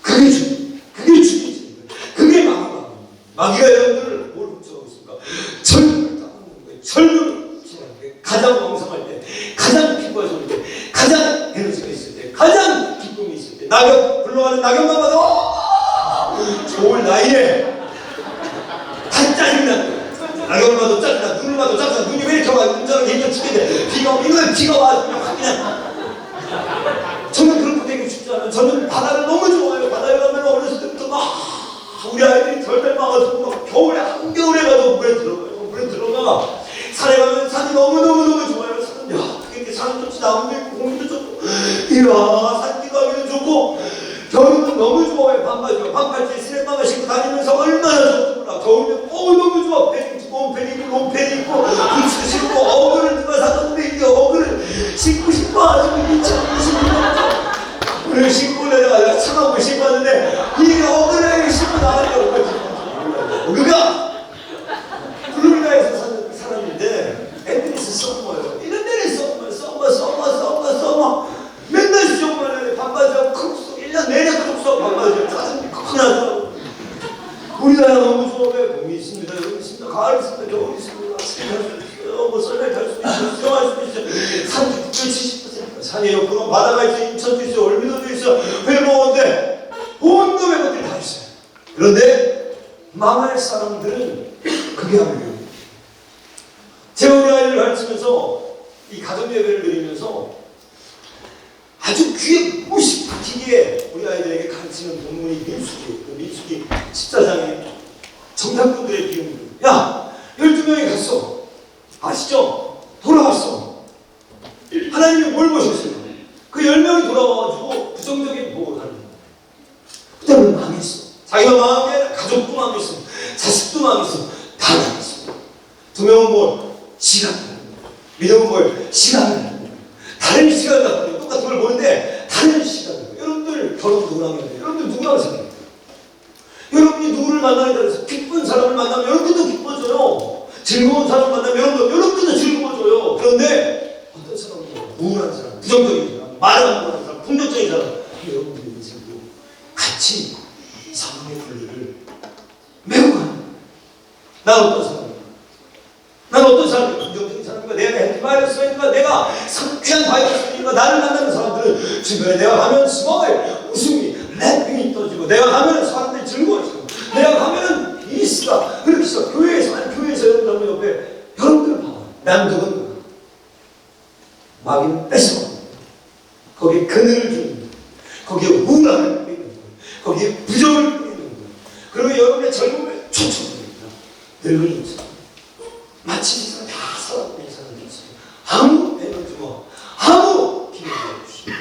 그게 죽이지. 그게 마귀가. 마귀가 여러분들을 뭘 훔쳐가고 있습니까? 젊음을 따먹는 거예요. 젊음을 가장 왕성할 때, 가장 기뻐할 때, 가장 에너지가 있을 때, 가장 기쁨이 있을 때, 낙엽, 흘러가는 낙엽만 봐도 나이에 다 짜증나. 얼굴 봐도 짜증나. 눈을 봐도 짜증나. 눈이 왜 이렇게 와? 운전을 힘들어 죽겠네. 비가 오면 비가 와. 그냥 저는 그렇게 되고 싶지 않아요. 저는 바다를 너무 좋아해요. 바다에 가면 어렸을 때부터 막 우리 아이들이 덜덜 막아서 막 겨울에 한겨울에 가도 물에 들어가요. 물에 들어가. 산에 가면 산이 너무너무 좋아요. 산은 야 이렇게 산은 좋지 나무도 있고 공기도 좋고 이야 산길 가기도 좋고 겨울은 너무 좋아요. 반바지요. 반팔티 스레마가 신고 다니면서 얼마나 좋구나. 겨울이면 너무 좋아. 패딩 두꺼운 패딩 입고 롱패딩 입고 부츠 신고 어그를 누가 사줬는데 이 어그를 신고 싶어가지고 미쳐버리고 오늘 신고 내가 차가운 신고 왔는데 이 어그를 신고 나가려고 어그가 플로리다에서 사는 사람인데 애들이서 썸머예요. 이런 데는 썸머 맨날 수정만 해. 반바지하고 크록스 1년 내내 크록스하고 반바지하고 짜증이 크나더라고. 우리나라 너무 좋아해. 봄이 있습니다. 여기 있습니다. 가을 있습니다. 겨울 있습니다. 뭐 썰매 탈 수도 있어요. 수영할 수도 있어요. 산도 70% 산이에요. 그럼 바다가 있어요. 인천도 있어요. 월미도도 있어요. 회로원데 온몸의 것들이 다 있어요. 그런데 망할 사람들은 그게 아니에요. 제가 우리 아이를 가르치면서 이 가정 예배를 드리면서 아주 귀에 무시 박히게 우리 아이들에게 가르치는 본문이 민수기 14장에 정탐꾼들의 비유입니다. 야 12명이 갔어. 아시죠? 돌아왔어. 하나님이 뭘 보셨어요? 그 10명이 돌아와가지고 부정적인 보고를 하는 거예요. 그때는 망했어. 자기가 망한 게 아니라 가족도 망했어. 자식도 망했어. 다 망했어. 2명은 뭘? 시간을 믿음은 뭘? 시간을 다른 시간을 갖고 똑같은 걸 보는데 다른 시간을 여러분들 결혼 누구랑 해야 돼요? 여러분들 누구랑 생각해요? 여러분이 누구를 만나는가 해서 기쁜 사람을 만나면 여러분도 기뻐져요. 즐거운 사람을 만나면 여러분도 즐거워져요. 그런데 어떤 사람은 우울한 사람, 부정적인 사람, 말을 안 하는 사람, 폭력적인 사람 여러분들의 인생도 같이 사랑의 분리를 매우 가는 난 어떤 사람이야? 난 어떤 사람이야? 긍정적인 사람인가? 내가 해피바이러스인가? 내가 상쾌한 바이러스인가? 나를 만나는 사람들은 주변에 내가 가면 스마일, 웃음이, 랩핑이 떠지고 내가 가면 사람들이 즐거워지고 내가 가면 피스가 그렇게 있어. 교회에서 여러분 옆에 여러분들 봐봐. 남덕은 마귀는 뺏어가 거기에 그늘을 주는 거예요. 거기에 우울함을 뿌리는 거예요. 거기에 부정을 뿌리는 거예요. 그리고 여러분의 젊음을 촉촉합니다. 늙은 인생 마치 이 사람 다 살아있는 사람이 있어요. 아무 에너지와 아무 기회가 없이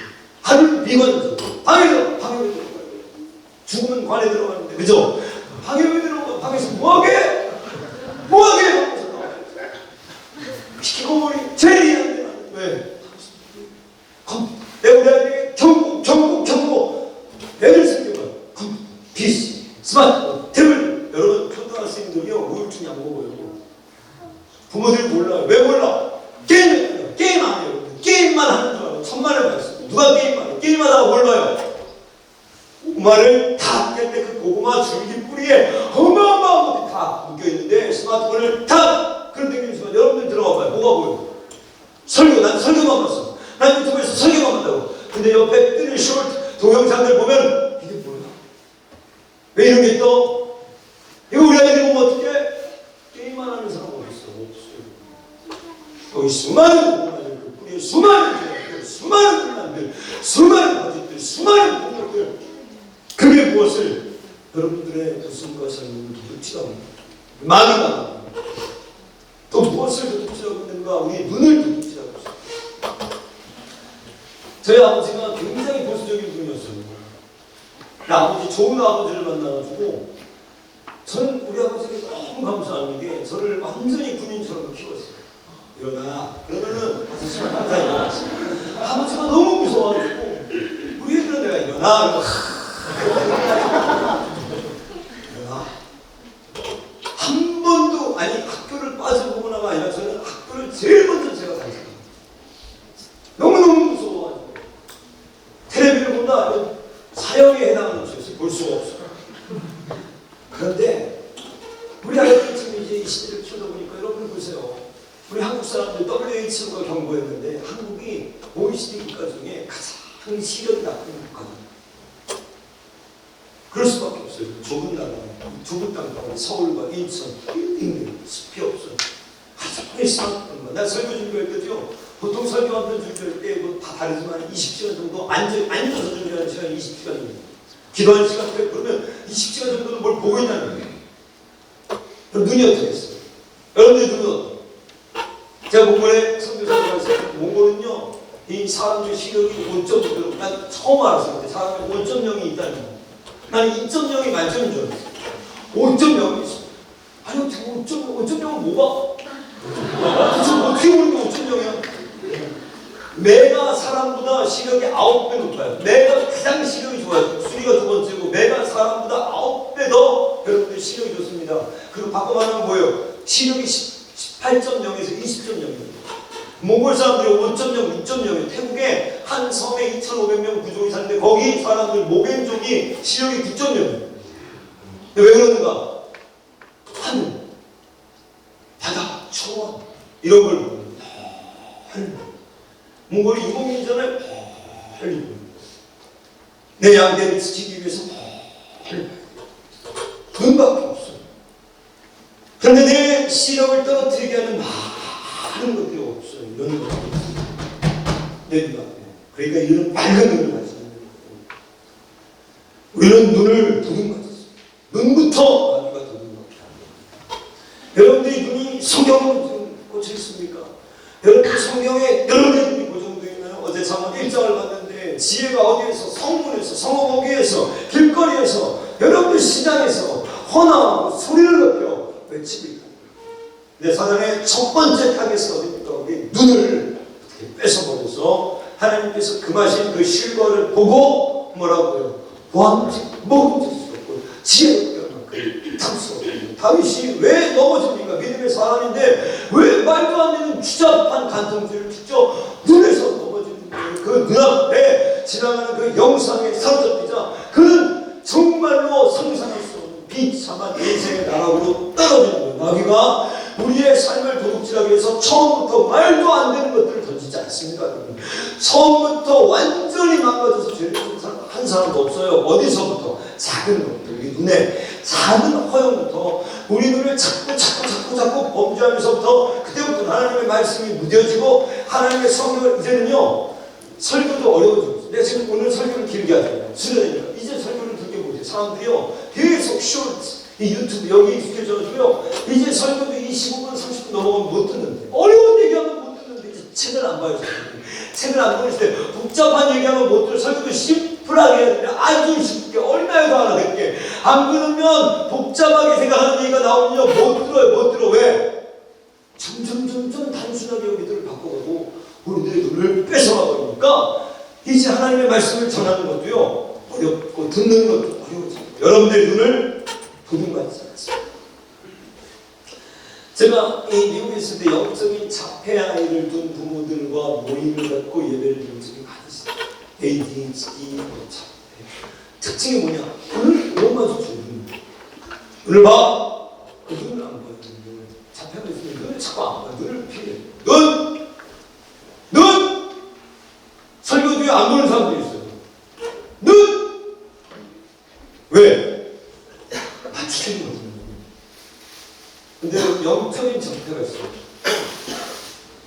아주 미관적으로 방에서 죽으면 관에 들어가는데 그죠? 방에 왜 들어가? 방에서 뭐하게? 피키고머리 제일 안 돼. 왜? 내가 우리 아이에게 경고 애들 생기면 비스 스마트폰 태블릿 여러분 초등학생들이요 우울증이 안 먹어요. 부모들이 몰라요. 왜 몰라? 게임 안 해요. 게임만 하는 줄 알아요. 천만을 봤어요. 누가 게임만 해요? 게임하다가 뭘 봐요? 고구마를 다 깰 때 그 고구마 줄기 뿌리에 어마어마한 것들이 다 묶여있는데 스마트폰을 다 그런 땡기는 순간 여러분들 들어가 봐요. 뭐가 보여요? 난 설교만 봤어. 난 유튜브에서 설교만 봤다고. 근데 옆에 뜨는 쇼트 동영상들 보면 이게 뭐야? 왜 이런 게 떠? 이거 우리 아이들이 보면 어떻게? 게임만 하는 사람 어디 있어? 없어요. 거기 수많은 고구마들 그 뿌리에 수많은 개들, 수많은 불만들, 수많은 가족들, 수많은 동물들 그게 무엇을 여러분들의 웃음과 삶을 도둑질하고 있는가? 마귀가 또 무엇을 도둑질하고 있는가? 우리의 눈을 도둑질하고 있습니다. 저희 아버지가 굉장히 보수적인 분이었어요. 아버지 좋은 아버지를 만나가지고 저는 우리 아버지에게 너무 감사한 게 저를 완전히 군인처럼 키웠어요. 일어나 그러면은 5시간 항상 일어났어요. 아버지가 너무 무서워가지고 우리 애들은 내가 일어나 한 번도 아니 학교를 빠져보거나가 아니라 저는 학교를 제일 먼저 제가 다녔어요. 너무너무 무서워가지고 텔레비를 본다 하면 사형에 해당하는 것을 볼 수가 없어요. 그런데 우리 아이들이 지금 이제 이 시대를 키우다 보니까 여러분 보세요. 우리 한국 사람들 WHO가 경고했는데 한국이 OECD 국가 중에 가장 시력이 나쁜 국가다. 그럴 수밖에 없어요. 좁은 나라, 좁은 땅덩어리, 서울과 인천, 숲이 없어요. 아주 심한 거야. 나 설교 준비할 때도요, 보통 설교 한 번 준비할 때 뭐 다 다르지만 20시간 정도 앉아서 준비하는 시간이 20시간 정도. 기도하는 시간 때 그러면 20시간 정도는 뭘 보고 있다는 거예요. 그럼 눈이 어떻게 했어요? 여러분들 눈은 어때요? 제가 몽골에 선교사를 몽골은요, 이 사람들의 시력이 5.0, 난 처음 알았을 때 사람이 5.0이 있다는 거예요. 나는 2.0이 만점인 줄 알았어요. 5.0이 있어. 아니 어떻게 5.0은 뭐 봐? 지금 어떻게 보는 게 5.0이야? 매가 사람보다 시력이 9배 높아요. 매가 가장 시력이 좋아요. 수리가 두 번째고 매가 사람보다 9배 더 여러분들 시력이 좋습니다. 그리고 바꿔 말하면 뭐예요? 시력이 18.0에서 20.0입니다. 몽골 사람들이 5.0, 6.0이에요. 태국에 한 섬에 2,500명 부족이 사는데 거기 사람들 모겐족이 시력이 9.0이에요. 왜 그러는가? 하늘, 바다, 초원 이런 걸 보는 하늘. 몽골이 유목민이잖아요. 하늘. 내 양대를 지키기 위해서 하늘. 눈밖에 없어요. 그런데 내 시력을 떨어뜨리게 하는 많은 것들이 없어요. 이런 것들이 내 눈앞에. 그러니까 이런 밝은 눈을 가지는 거예요. 우리는 눈을 도둑맞았어요. 눈부터 마귀가 도둑맞게 합니다. 여러분들이 눈이 성경으로 꽂혀 있습니까? 여러분 성경에 여러분의 눈이 고정되어 있나요? 어제 잠언 1장을 봤는데 지혜가 어디에서? 성문에서, 성호거기에서, 길거리에서, 여러분들 시장에서 헌화하고 소리를 높여 외치고 있다. 근데 사단의 첫 번째 타겟은 어디입니까? 우리 눈을 뺏어버려서 하나님께서 금하신 그 실과를 보고 뭐라고요? 먹음질 수 없고 지혜롭게 하는 그 탐수 없고 다윗이 왜 넘어집니까? 믿음의 사람인데 왜 말도 안 되는 추잡한 간통죄를 직접 눈에서 넘어지는 거예요? 그 눈앞에 지나가는 그 영상에 사로잡히자 그는 정말로 상상할 수 없는 비참한 인생의 나락으로 떨어지는 거예요. 마귀가 우리의 삶을 도둑질하기 위해서 처음부터 말도 안 되는 것들을 던지지 않습니다. 처음부터 완전히 망가져서 죄를 짓는 사람 한 사람도 없어요. 어디서부터? 작은 것들, 우리 눈에 작은 허영부터 우리 눈을 자꾸 범죄하면서부터 그때부터 하나님의 말씀이 무뎌지고 하나님의 성령을 이제는요 설교도 어려워지고 있어요. 내가 지금 오늘 설교를 길게 하잖아요. 수련회니까 이제 설교를 길게 못해요. 사람들이요 계속 쇼트 이 유튜브 여기 익숙해져가지고요 이제 설교도 25분 30분 넘어가면 못 듣는데 어려운 얘기하면 못 듣는데 이제 책을 안 봐요. 책을 안 보실 때 복잡한 얘기하면 못 들어요. 설교도 심플하게 해야 되는데 아주 쉽게 얼마에도 알아듣게 안 그러면 복잡하게 생각하는 얘기가 나오면요 못 들어. 왜? 점점 단순하게 여기들을 바꿔가고 우리들의 눈을 뺏어가 버리니까 이제 하나님의 말씀을 전하는 것도요 어렵고 듣는 것도 어려워져요. 여러분들의 눈을 도둑맞지 않습니다. 제가 이 미국에 있을 때 영적인 자폐 아이를 둔 부모들과 모임을 갖고 예배를 드린 적이 많이 있어요. ADHD, 자폐. 특징이 뭐냐? 눈을 못 마주쳐요. 눈을 봐. 그 눈을 안 봐요. 자폐가 있으면 눈을 자꾸 안 봐요. 눈을 피해. 눈! 설교 뒤에 안 보는 사람도 있어요. 눈! 왜? 맞추는 거예요. 근데 영적인 자폐가 있어요.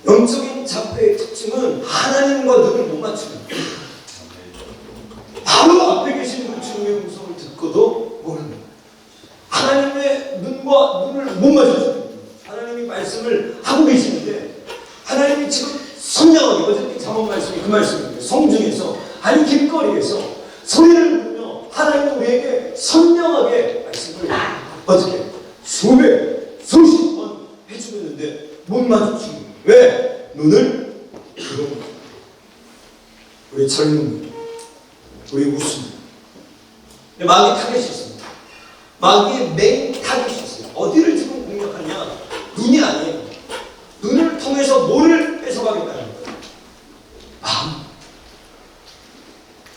영적인 자폐의 특징은 하나님과 눈을 못 맞추는 거예요. 바로 앞에 계신 그 주님의 음성을 듣고도 모르는 거예요. 하나님의 눈과 눈을 못 맞추는 거예요. 하나님이 말씀을 하고 계시는데 하나님이 지금 선명하게 어저께 잠언 말씀이 그 말씀입니다. 성중에서 아니 길거리에서 소리를 부르며 하나님은 우리에게 선명하게 말씀을 어떻게 수십 번 해주고 있는데 못 마주치고 왜? 눈을 그런 거예요. 우리 젊은 우리 웃음 마귀 타겟이 있습니다. 마귀의 메인 타겟이 있어요. 어디를 지금 공격하냐? 눈이 아니에요. 눈을 통해서 뭐를 뺏어가겠다는 거예요? 마음.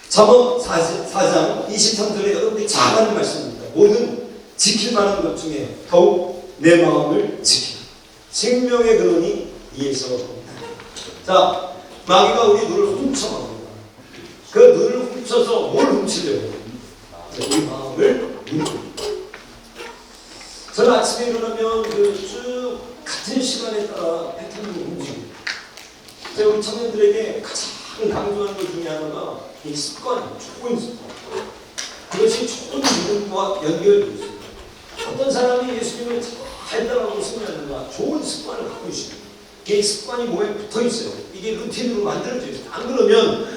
잠언 4장 23절에 여러분들이 잘 아는 말씀입니다. 모든 지킬 만한 것 중에 더욱 내 마음을 지키라. 생명의 근원이 이에서 온다. 자, 마귀가 우리 눈을 훔쳐갑니다. 그 눈을 훔쳐서 뭘 훔치려고? 우리 마음을 훔쳐요. 작동하는 것 중에 하나가 이 습관이에요. 좋은 습관. 그것이 좋은 믿음과 연결되어 있습니다. 어떤 사람이 예수님을 잘 따라가고 승리하는가 좋은 습관을 갖고 있습니다. 이 습관이 몸에 붙어 있어요. 이게 루틴으로 만들어져 있어요. 안 그러면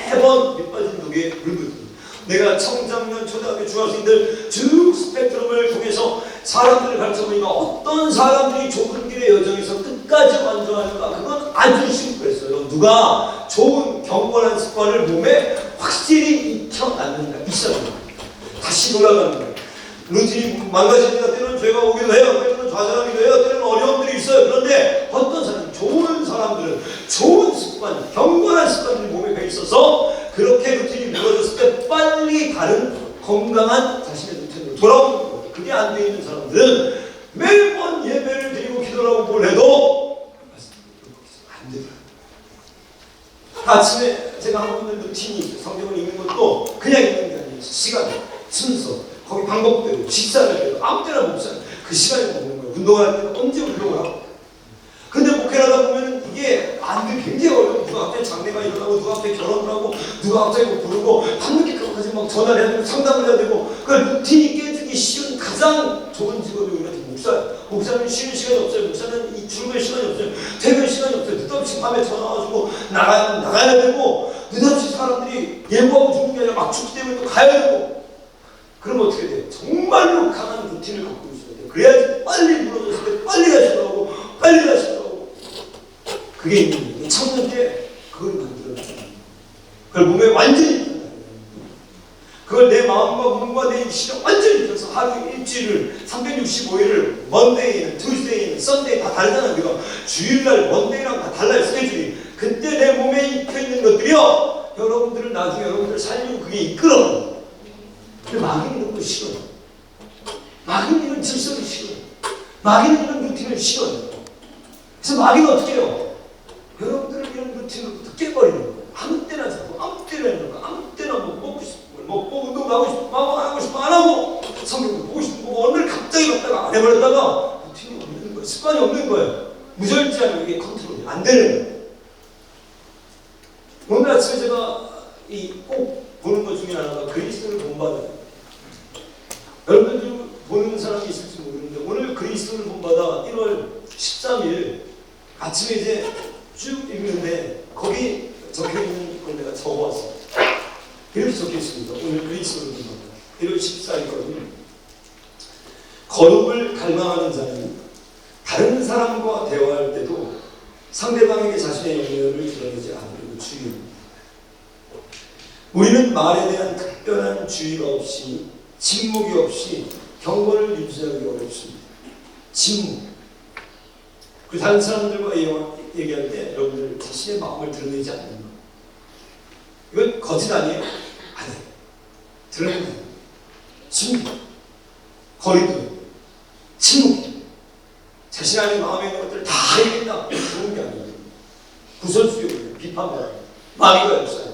매번 밑빠진 독에 물거든요. 내가 청장년, 초등학교, 중학생들 쭉 스펙트럼을 통해서 사람들을 가르쳐보니까 어떤 사람들이 좁은 길의 여정에서 끝까지 완주하는가 그건 아주 심플했어요. 누가 좋은 경건한 습관을 몸에 확실히 익혀놨는가 있어요. 다시 돌아가는 거예요. 루틴이 망가집니다. 때로는 죄가 오기도 해요. 때로는 좌절하기도 해요. 때로는 어려움들이 있어요. 그런데 어떤 사람, 좋은 사람들은 좋은 습관, 경건한 습관들이 몸에 배 있어서 그렇게 루틴이 무너졌을 때 빨리 다른 건강한 자신의 루틴으로 돌아오는 거예요. 그게 안 되어 있는 사람들은 매번 예배를 드리고 기도를 하고 뭘 해도 안 돼요. 아침에 제가 하고 있는 루틴이 있어요. 성경을 읽는 것도 그냥 읽는 게 아니에요. 시간, 순서, 거기 방법대로, 식사를 해도 아무 때나 먹잖아요. 그 시간에 먹는 거예요. 운동할 때는 언제 운동을 하고. 근데 목회를 하다 보면 이게 안 돼. 굉장히 어려워. 누가 앞에 장례가 일어나고, 누가 앞에 결혼을 하고, 누가 앞에 뭐 부르고, 밤늦게까지 막 전화를 해야 되고, 상담을 해야 되고, 그 루틴이 깨지기 쉬운 가장 좋은 직업이 우리한테 목사예요. 목사는 쉬는 시간이 없어요. 목사는 이 출근 시간이 없어요. 퇴근 시간이 없어요. 늦없이 밤에 전화 와가지고 나가야 되고, 늦없이 사람들이 예고하고 죽는 게 아니라 막 죽기 때문에 또 가야 되고. 그럼 어떻게 돼요? 정말로 강한 루틴을 갖고 있어야 돼요. 그래야지 빨리 무너졌을 때 빨리 다시 돌아오고 빨리 다시 돌아오고. 그게 있는 거예요. 첫 번째 그걸 만들어줘요. 그걸 몸에 완전히 입힌다. 그걸 내 마음과 몸과 내 입시에 완전히 입혀서 하루 일주일을 365일을 먼데이는, 투스데이는, 썬데이 다 다르잖아요. 우리가 주일날 먼데이랑 다 달라요. 스케줄이. 그때 내 몸에 입혀있는 것들이요 여러분들을 나중에 여러분들 살리고 그게 이끌어요. 근데 마귀는 이런 거 싫어요. 마귀는 이런 질서를 싫어요. 마귀는 이런 루틴을 싫어요. 그래서 마귀는 어떻게 해요? 여러분들을 이런 루틴으로부터 깨버리는 거예요. 아무 때나 자고 아무 때나 하는 거 아무 때나 뭐 먹고 싶은 걸 먹고 운동도 하고 싶은 거 안 하고 싶은 거 안 하고 성경도 보고 싶은 거 오늘 갑자기 갔다가 안 해버렸다가 루틴이 없는 거예요. 습관이 없는 거예요. 무절제하면 이게 컨트롤이 안 되는 거예요. 오늘 아침에 제가 꼭 보는 것 중에 하나가 그리스도를 본받아요. 여러분들 보는 사람이 있을지 모르는데 오늘 그리스도를 본받아 1월 13일 아침에 이제 쭉 읽는데 거기 적혀있는 걸 내가 적어왔어요. 이렇게 적혀있습니다. 오늘 그리스도를 본받아 1월 14일거든요. 거룩을 갈망하는 자는 다른 사람과 대화할 때도 상대방에게 자신의 영역을 드러내지 않으려고 주의합니다. 우리는 말에 대한 특별한 주의가 없이 침묵이 없이 경건을 유지하기 어렵습니다. 침묵. 그 다른 사람들과 얘기할 때 여러분들 자신의 마음을 드러내지 않는 것. 이건 거짓 아니에요? 아니에요. 드러내는 거예요. 침묵. 거리도 침묵. 자신 안에 마음에 있는 것들을 다 얘기한다. 좋은 게 아니에요. 구설수요. 비판받아요. 마귀가 없어요.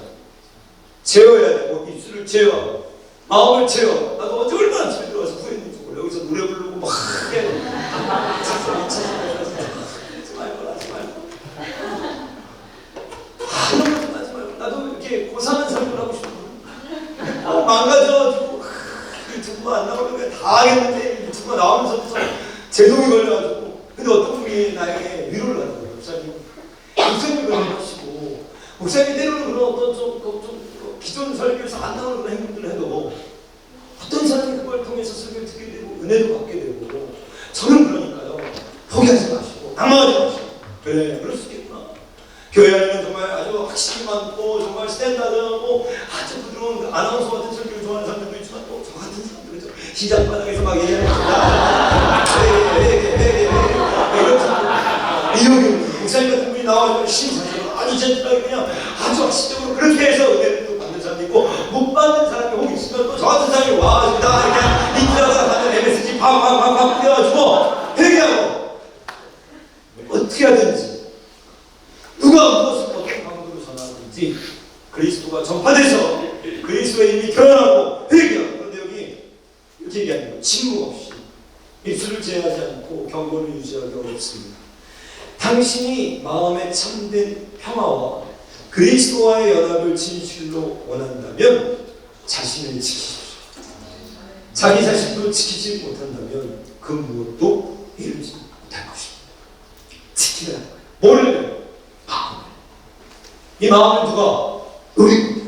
제어해야 되고 입술을 제어하고 마음을 제어. 나도 어제 얼마나 집에 들어가서 후회했는지 몰라. 여기서 노래 부르고 막 하지 말고 하지 말고 나도 이렇게 고상한 삶을 하고 싶어. 망가져가지고 유튜브가 안 나오면 다 하겠는데 유튜브가 나오면서부터 제동이 걸려가지고 근데 어떤 분이 나에게 위로를 하는 거예요. 목사님이 그런 하시고 목사님이 때로는 그런 어떤 좀 기존 설교에서 안 나오는 그런 행동들을 해도 어떤 사람이 그걸 통해서 설교를 듣게 되고 은혜도 받게 되고 저는 그러니까요. 포기하지 마시고 당황하지 마시고 그래 그럴 수 있겠구나. 교회 안에는 정말 아주 확실히 많고 정말 스탠다드하고 아주 부드러운 아나운서 같은 설교를 좋아하는 사람들도 있지만 또 저 같은 사람들은 시장바닥에서 막 얘기하는 이런 사람들 목사님 같은 분이 나와서 신사적으로 아주 젠틀하게 그냥 아주 확실적으로 그렇게 해서 은혜를 또 받는 사람이 있고 못 받는 사람이 혹 있으면 또 저 같은 사람이 와 나 이렇게 인트라가 받는 MSG 팍팍팍팍 뿌려가지고 회개하고 어떻게 하든지 누가 무엇을 어떤 방법으로 전하든지 그리스도가 전파돼서 그리스도의 힘이 드러나고 회개하고 그런데 여기 이렇게 얘기하는 거예요. 침묵 없이 입술을 제하지 않고 경건을 유지하기 어렵습니다. 당신이 마음에 참된 평화와 그리스도와의 연합을 진실로 원한다면 자신을 지키십시오. 자기 자신도 지키지 못한다면 그 무엇도 이루지 못할 것입니다. 지키라. 뭐를? 마음을. 이 마음을 누가 누리고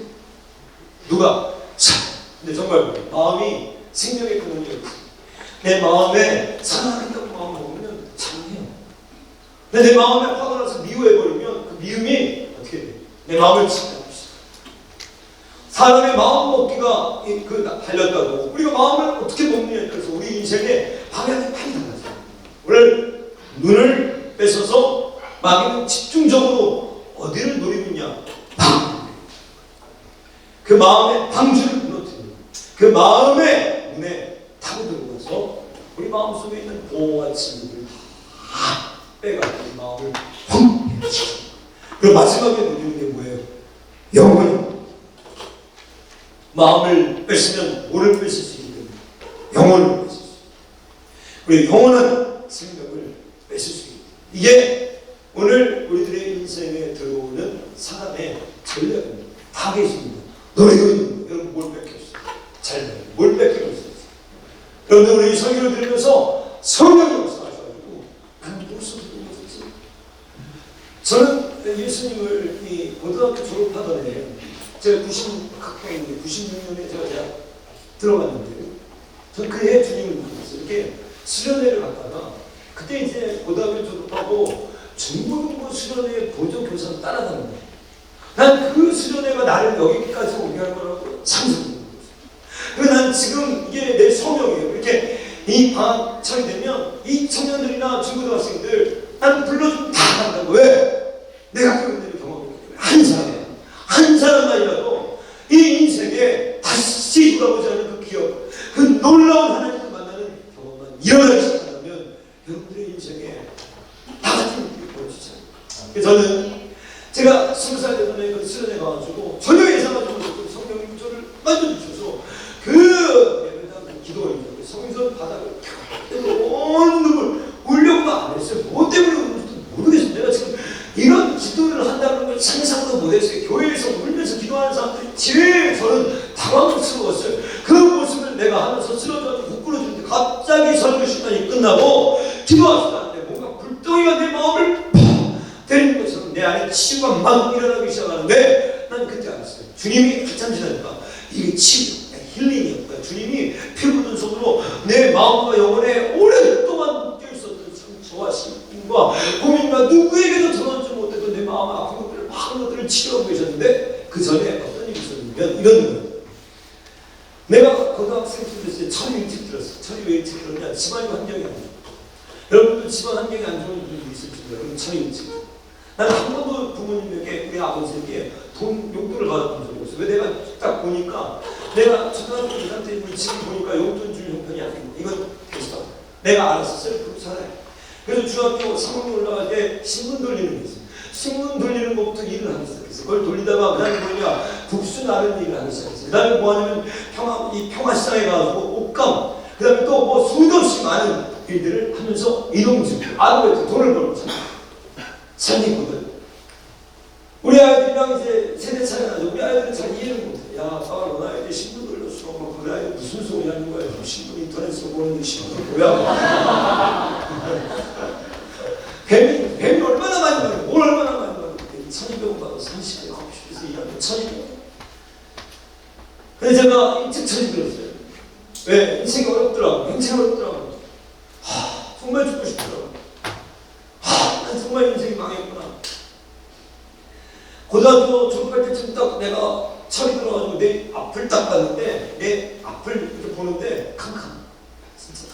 누가 참. 근데 정말 마음이 생명의 근원이 있습니다. 내 마음에 사랑하겠다고 마음 먹으면 참해요. 근데 내 마음에 화가 나서 미워해버리면 그 미움이 어떻게 돼요? 내 마음을 지키라고 했어요. 사람의 마음 먹기가 달렸다고 우리가 마음을 어떻게 먹느냐에 따라서 우리 인생에 방향이 많이 달라져요. 오늘 눈을 뺏어서 마귀는 집중적으로 어디를 노리고 있냐? 그 마음의 방주를 무너뜨리고 그 마음의 문에 타고 들어가서 우리 마음속에 있는 보호와 진리를 다 빼가지고 이 마음을 황폐시키고 그리고 마지막에 누리는 게 뭐예요? 영혼. 마음을 뺐으면 뭐를 뺐을 수 있기 때문에 영혼을 뺐을 수 있어요. 우리 영원한 생명을 뺐을 수 있어요. 이게 오늘 우리들의 인생에 들어오는 사람의 전략입니다. 다 계십니다. 노래도 있는 거. 여러분 뭘 뺏겼어요? 잘 봐요. 뭘 뺏기고 있어요? 여러분들 우리 설교를 들으면서 성령이 역사하셔가지고 나는 무엇을 들은 것이지? 저는 예수님을 이 고등학교 졸업하던 해 제가 90학번인데 96년에 제가 대학 들어갔는데요. 전 그 해 주님을 만났어요. 이렇게 수련회를 갔다가 그때 이제 고등학교 졸업하고 중고등부 수련회 보조교사를 따라다니는 거예요. 난 그 수련회가 나를 여기까지 오게 할 거라고 상상했어요. 그리고 난 지금 이게 내 소명이에요. 이렇게 이 방학철이 되면 이 청년들이나 중고등학생들 난 불러주면 다 간다고. 왜? 내가 그 은혜를 경험했기 때문에 한 사람만이라도 이 인생에 다시 돌아오지 않은 그 기억, 그 놀라운 하나님을 만나는 경험만 일어나기 시작한다면 여러분들의 인생에 다 같은 일이 벌어지지 않아요. 그래서 저는 제가 20살 되던 그 수련회 가가지고 전혀 예상하지 못했던 성령님 저를 만져주셔서 그 예배당 기도원이죠. 성전 바닥을 온 눈물 울려고 안 했어요. 뭐 때문에 울는지도 모르겠어요. 내가 지금 이런 기도를 한다는 걸 상상도 못했어요. 교회에서 울면서 기도하는 사람들이 제일 저는 당황스러웠어요. 그 모습을 내가 하면서 쓰러져서 부끄러지는데 갑자기 설교 시간이 끝나고 기도하시다는데 뭔가 불덩이가 내 마음을 때리는 것처럼 내 안에 치유가 막 일어나기 시작하는데 난 그때 알았어요. 주님이 한참 지나니까 이게 치유, 힐링이었고요. 주님이 피 묻은 손으로 내 마음과 영혼에 오랫동안 묶여있었던 상처와 신분과 고민과 누구에게도 전하지 못했던 내 마음 아픈 것들을 많은 것들을 치료하고 계셨는데 그 전에 어떤 일이 있었냐면 이런 거예요. 내가 고등학생 때 철이 일찍 들었어요. 철이 왜 일찍 들었냐? 집안이 환경이 안 좋아요. 여러분들 집안 환경이 안 좋은 분들이 있을지 몰라요. 철이 일찍 들어요. 나는 한 번도 부모님에게 우리 아버지에게 돈 용돈을 받았던 적이 없어요. 왜? 내가 딱 보니까 내가 초등학교 2학년 때 집을 보니까 용돈 줄 형편이 아니고 이건 됐어. 내가 알아서 셀프로 살아요. 그래서 중학교 3학년 올라갈 때 신문 돌리는 게 있어요. 신문 돌리는 것부터 일을 하기 시작했어요. 그걸 돌리다가 그 다음에 뭐냐 국수 나르는 일을 하기 시작했어요. 그 다음에 뭐 하냐면 평화시장에 가서 옷감 그 다음에 또 뭐 수도 없이 많은 일들을 하면서 이동직 아르바이트 돈을 벌고 살리거든. 우리 아이들이랑 이제 세대 차이가 나죠. 우리 아이들은 잘 이해를 못해. 야, 아빠가 너네 아이들 신문 돌렸어. 막 그래 아이들 무슨 소리 하는 거야. 신문 인터넷에서 보는데 신문 뭐야. 뱀이 얼마나 많이 받는 뭘 얼마나 많이 받는 1200원 받아서 30대 커피숍에서 일하는 1200원. 근데 제가 일찍 철이 들었어요. 왜? 인생이 어렵더라고. 굉장히 어렵더라고. 정말 죽고 싶더라고. 난 정말 인생이 망했구나. 고등학교 졸업할 때쯤 딱 내가 철이 들어가지고 내 앞을 딱 봤는데 내 앞을 이렇게 보는데 캄캄. 진짜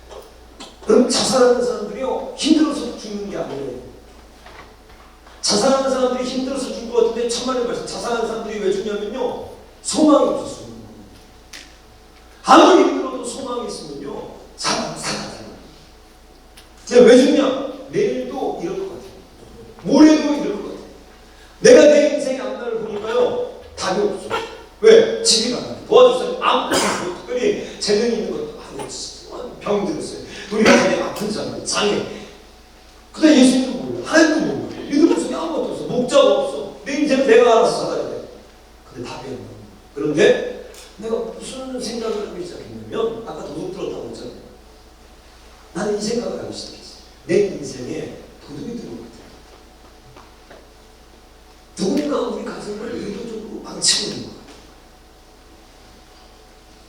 캄캄. 그럼 자살하는 사람들이요 힘들어서 죽는 게 아니에요. 자살하는 사람들이 힘들어서 죽는 것 같은데 천만의 말씀. 자살하는 사람들이 왜 죽냐면요 소망이 없었어요. 아무리 힘들어도 소망이 있으면요 살아요. 왜 죽냐? 내일도 이럴 것 같아요. 모레도 이럴 것 같아요. 내가 내 인생의 앞날을 보니까요 답이 없어. 왜? 집이 가난해. 도와줬어요. 아무것도 특별히 재능이 있는 것도 아니었어요. 병 들었어요. 우리 가정에 아픈 사람, 장애. 근데 예수님도 몰라. 하나님도 몰라. 믿음 속에 아무것도 없어. 목자가 없어. 내 인생은 내가 그런데 내가 무슨 생각을 하기 시작했냐면, 아까 도둑 들었다고 했잖아요. 나는 이 생각을 하기 시작했어요. 내 인생에 도둑이 들어온 것 같아요. 누군가 우리 가정을 의도적으로 망치고 있는 것 같아요.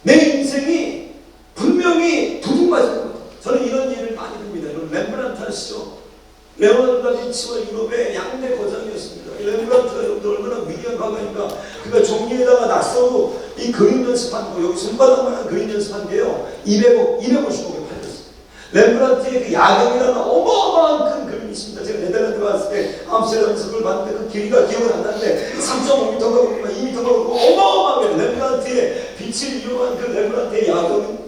내 인생이 분명히 도둑 맞은 것 같아요. 저는 이런 일을 많이 봅니다. 여러분, 렘브란트 아시죠? 레오나르도 다빈치와 유럽의 양대 거장이었습니다. 렘브란트가 여러분들 얼마나 위대한 화가인가. 그가 종이에다가 낙서로 이 그림 연습한 거, 여기 손바닥만한 그림 연습한 게요, 250억에 팔렸어요. 렘브란트의 그 야경이라는 어마어마한 큰 그림이 있습니다. 제가 네덜란드 갔을 때 암스테르담에서 그걸 봤는데 그 길이가 기억은 안 나는데 3.5m가 그렇고 2m가 그렇고 어마어마하게 렘브란트의 빛을 이용한 그 렘브란트의 야경은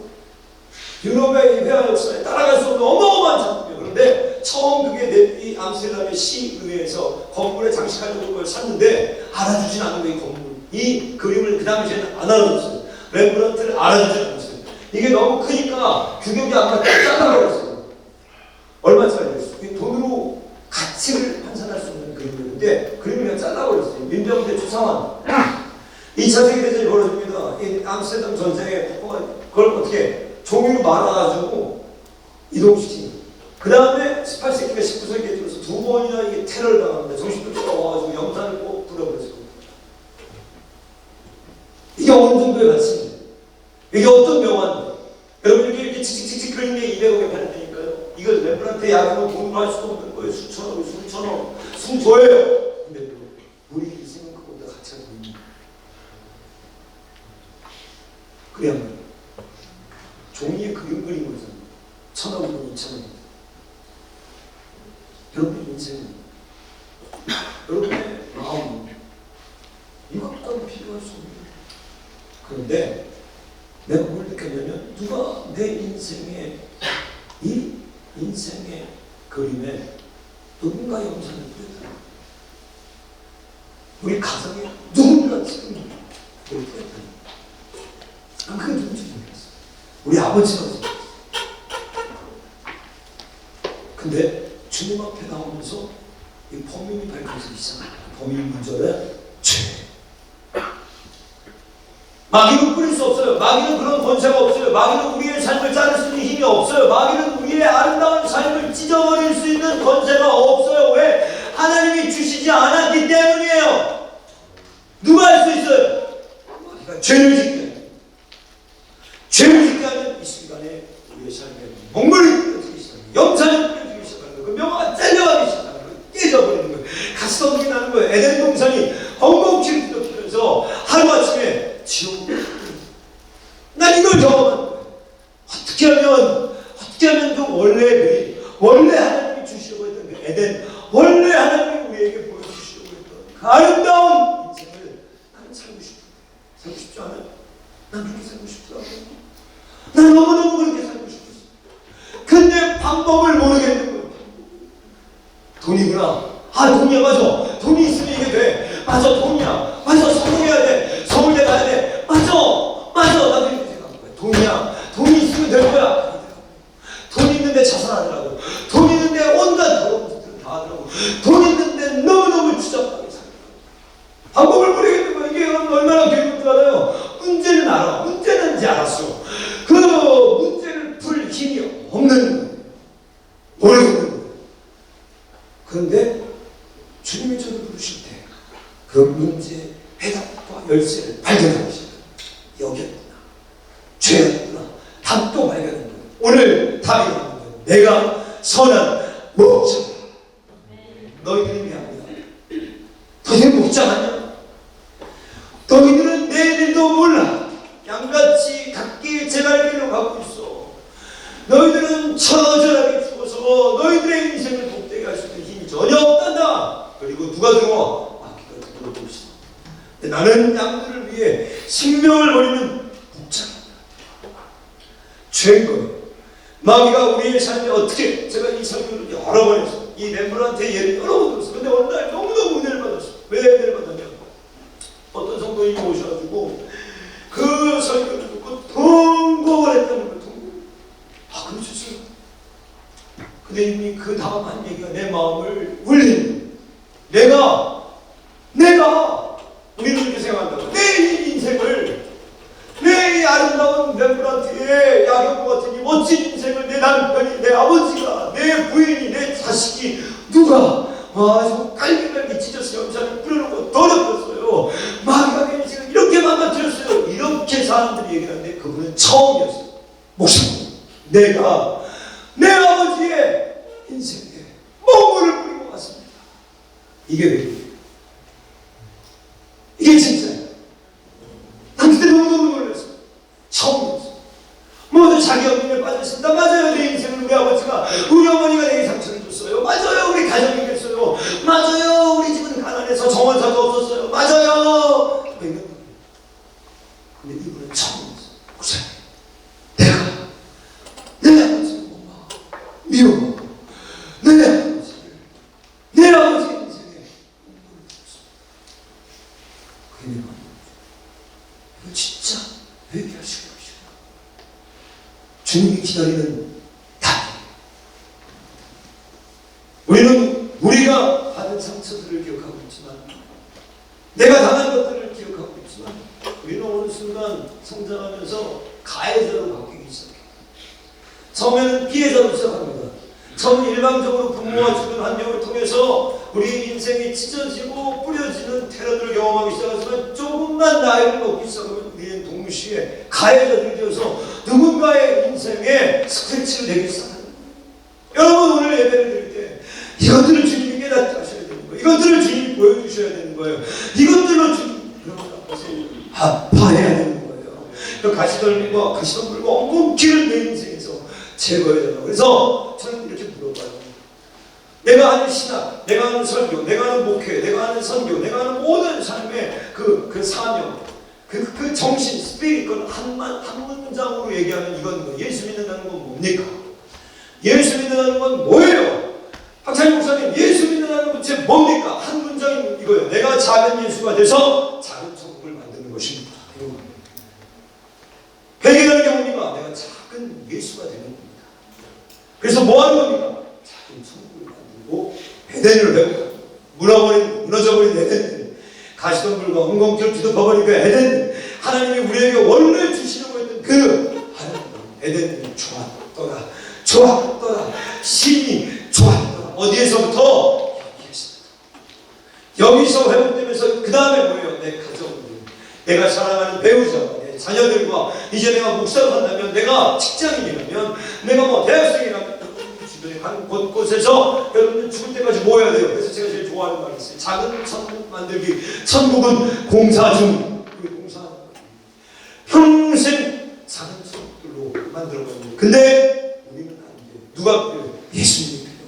유럽의 회화 역사에 따라갈 수 없는 어마어마한 작품이에요. 그런데 처음 그게 이 암스테르담의 시의회에서 건물에 장식하려고 그걸 샀는데 알아주진 않은 거예요. 이 건물. 이 그림을 그 당시에는 안 알아줬어요. 렘브란트를 알아주지 않았어요. 이게 너무 크니까 규격이 안 맞고 잘라버렸어요. 얼마짜리였어요? 돈으로 가치를 환산할 수 없는 그림이었는데 그림을 그냥 잘라버렸어요. 민병대 추상환 2차 세계대전이 벌어집니다. 이 암스테르담 전쟁에 그걸 어떻게 종이로 말아가지고 이동시킵니다. 그 다음에 18세기가 19세기에 들어서 두 번이나 이게 테러를 당합니다. 정신병자가 와가지고 영산을 꼭 불어버렸어요. 이게 어느 정도의 가치입니다. 이게 어떤 명화인데? 여러분 이렇게 칙칙칙칙 그린 게 200억에 팔렸다니까요. 이걸 렘브란트의 야경을 돈으로 할 수도 없는 거예요. 수천억, 수천억, 수조예요. 근데 우리 인생은 그보다 가치가 더 있는 거예요. 그래야만 종이에 그림 그린 거잖아요. 1,000억이면 2,000억. 여러분의 인생은, 여러분의 마음은 이것도 필요할 수 없는 거예요. 그런데 내가 뭘 느꼈냐면, 누가 내 인생에, 이 인생의 그림에 누군가 영상을 뿌렸다. 우리 가정에 누군가 지금 그걸 뿌렸다. 난 그게 누군지 모르겠어. 우리 아버지가 모르겠어. 근데 주님 앞에 나오면서 이 범인이 밝혀지기 시작합니다. 범인 문절에 죄. 마귀는 뿌릴 수 없어요. 마귀는 그런 권세가 없어요. 마귀는 우리의 삶을 자를 수 있는 힘이 없어요. 마귀는 우리의 아름다운 삶을 찢어버릴 수 있는 권세가 없어요. 왜? 하나님이 주시지 않았기 때문이에요. 누가 할 수 있어요? 마귀가 죄를 짓게 해요. 죄를 짓게 하면 이 순간에 우리의 삶에 몽골이 뿌려지기 시작합니다. 영산이 뿌려지기 시작하는 거예요. 그 명화가 잘려가기 시작하는 거예요. 깨져버리는 거예요. 가시덤불이 나는 거예요. 에덴 동산이 엉겅퀴를 뒤덮이면서 하루아침에 지옥. 난 이걸 경험한 거예요. 어떻게 하면 그 원래 하나님이 주시려고 했던 그 에덴, 원래 하나님이 우리에게 보여주시려고 했던 그 아름다운 인생을 나는 살고 싶어. 살고 싶지 않아요? 난 그렇게 살고 싶지 않아요. 난 너무너무 그렇게 살고 싶었어. 근데 방법을 모르겠는 거예요. 돈이구나. 돈이야, 맞아. 돈이 있으면 이게 돼. 맞아, 돈이야. 맞아, 성공해야 돼. 서울대 가야 돼. 맞아. 나도 이렇게 생각한 거야. 돈이야. 돈이 있으면 될 거야. 돈 있는데 자살하더라고. 돈 있는데 온갖 더러운 짓들을 다 하더라고. 돈 있는데 너무너무 추잡하게 살더라고. 방법을 모르겠는 거야. 이게 얼마나 괴로운 줄 알아요? 문제는 알아. 문제는 이제 알았어. 그 문제를 풀 힘이 없는 거예요. 모르겠는 거예요. 그런데 주님이 저를 부르실 때 그 문제의 해답과 열쇠를 발견하기 시작합니다. 여기였구나. 죄였구나. 답도 발견한 거예요. 오늘 답이 나온 거예요. 내가 선한 목자다. 너희들이 미안합니다. 너희들 목자하냐? 너희들은 내일도 몰라. 양같이 각기 제갈길로 가고 있어. 너희들은 처절하게 죽어서 너희들의 인생을 복되게 할 수 있는 힘이 전혀 없단다. 그리고 누가 들어와? 마귀가 들어오고 있어. 나는 양들을 위해 생명을 버리는 목자다. 죄인 거예요. 마귀가 우리의 삶에 어떻게, 제가 이 설교를 여러 번 했어요. 이 렘브란트의 예를 여러 번 들었어요. 근데 어느 날 너무너무 은혜를 받았어요. 왜 은혜를 받았냐? 어떤 성도님이 오셔가지고 그 설교를 듣고 통곡을 했다는 거예요. 그러셨어요. 근데 이미 그 다음 한 얘기가 내 마음을 울리는 거예요. 내가 우리는 이렇게 생각한다고. 내 인생을 멋진 인생을 내 남편이, 내 아버지가, 내 부인이, 내 자식이 누가 아주 깔깃깔깃 찢어서 염산을 뿌려놓고 더럽혔어요. 마귀가 지금 이렇게 망가뜨렸어요. 이렇게 사람들이 얘기하는데 그분은 처음이었어요. 목사님, 내가 내 아버지의 인생에 몽골을 뿌리고 왔습니다. 이게 왜? 이게 진짜예요. 난 그때 너무너무 놀랐어요. 처음이었어요. 모두 자기 어머니에 빠졌습니다. 맞아요. 내 인생을 우리 아버지가, 우리 어머니가 내게 상처를 줬어요. 맞아요. 우리 가정이 그랬어요. 맞아요. 우리 집은 가난해서 정원사도 없었어요. 맞아요. 근데 이분은 처음이었어요. 목사님, 내가 내 아버지를 미워. 내 아버지의 인생에 몽골을 줬습니다. 그게 이거 진짜 회개하시고 주님이 기다리는 답이에요. 우리는 우리가 받은 상처들을 기억하고 있지만, 내가 당한 것들을 기억하고 있지만, 우리는 어느 순간 성장하면서 가해자로 바뀌기 시작해요. 처음에는 피해자로 시작합니다. 처음 일방적으로 부모와 주변 환경을 통해서 우리 인생이 찢어지고 뿌려지는 테러들을 경험하기 시작하지만, 조금만 나이를 먹기 시작하면 우리는 동시에 가해자들이 되어서 누군가의 인생에 스크래치를 내기 시작합니다. 여러분, 오늘 예배를 드릴 때 이것들을 주님이 깨닫게 하셔야 되는 거예요. 이것들을 주님이 보여주셔야 되는 거예요. 이것들로 주님 여러분 앞에서 아파해야 되는 거예요. 그 가시덤불과 가시덤불과 엉겅퀴를 내 인생에서 제거해야 된다. 그래서 저는 이렇게 물어봐요. 내가 하는 신학, 내가 하는 설교, 내가 하는 목회, 내가 하는 선교, 내가 하는 모든 삶의 그 사명, 그 정신, 스피릿, 그걸 한 문장으로 얘기하면 이건 뭐, 예수 믿는다는 건 뭡니까? 예수 믿는다는 건 뭐예요? 박찬희 목사님, 예수 믿는다는 건 제 뭡니까? 한 문장이 이거예요. 내가 작은 예수가 돼서 작은 천국을 만드는 것입니다. 회개라는 게 뭡니까? 내가 작은 예수가 되는 겁니다. 그래서 뭐 하는 겁니까? 작은 천국을 만들고 에덴을 배우고, 무너져버린 에덴, 가시덤불과 엉겅퀴를 뒤덮어버리니까 에덴, 하나님이 우리에게 원래 주시려고 했던 그 하나님, 에덴이 좋았더라, 좋았더라, 신이 좋았더라. 어디에서부터? 여기서 회복되면서 그 다음에 뭐예요? 내 가정들, 내가 사랑하는 배우자, 내 자녀들과, 이제 내가 목사로 한다면, 내가 직장인이라면, 내가 뭐 대학생이라면, 주변에 간 곳곳에서 여러분들 죽을 때까지 모여야 돼요. 그래서 제가 제일 좋아하는 말이 있어요. 작은 천국 만들기. 천국은 공사 중. 공사하는 거예요. 평생 작은 천국들로 만들어가는 거예요. 근데 우리는 안 돼요. 누가 필요해요? 예수님이 필요해요.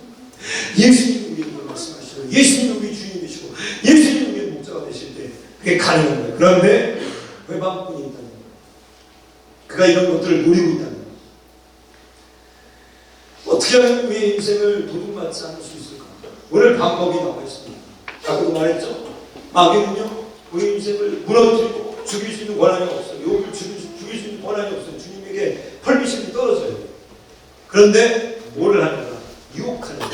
예수님이 우리에게 말씀하시고, 예수님이 우리 주인이 되시고, 예수님이 우리의 목자가 되실 때 그게 가능한 거예요. 그런데 외방꾼이 있다는 거예요. 그가 이런 것들을 노리고 있다는 거예요. 어떻게 하면 우리의 인생을 도둑맞지 않을 수 있을까? 오늘 방법이 나와 있습니다. 아까도 말했죠? 마귀는요, 우리 인생을 무너뜨리고 죽일 수 있는 권한이 없어요. 욕을 죽일 수 있는 권한이 없어요. 주님에게 펄미심이 떨어져요. 그런데 뭐를 하는가? 유혹하는 자,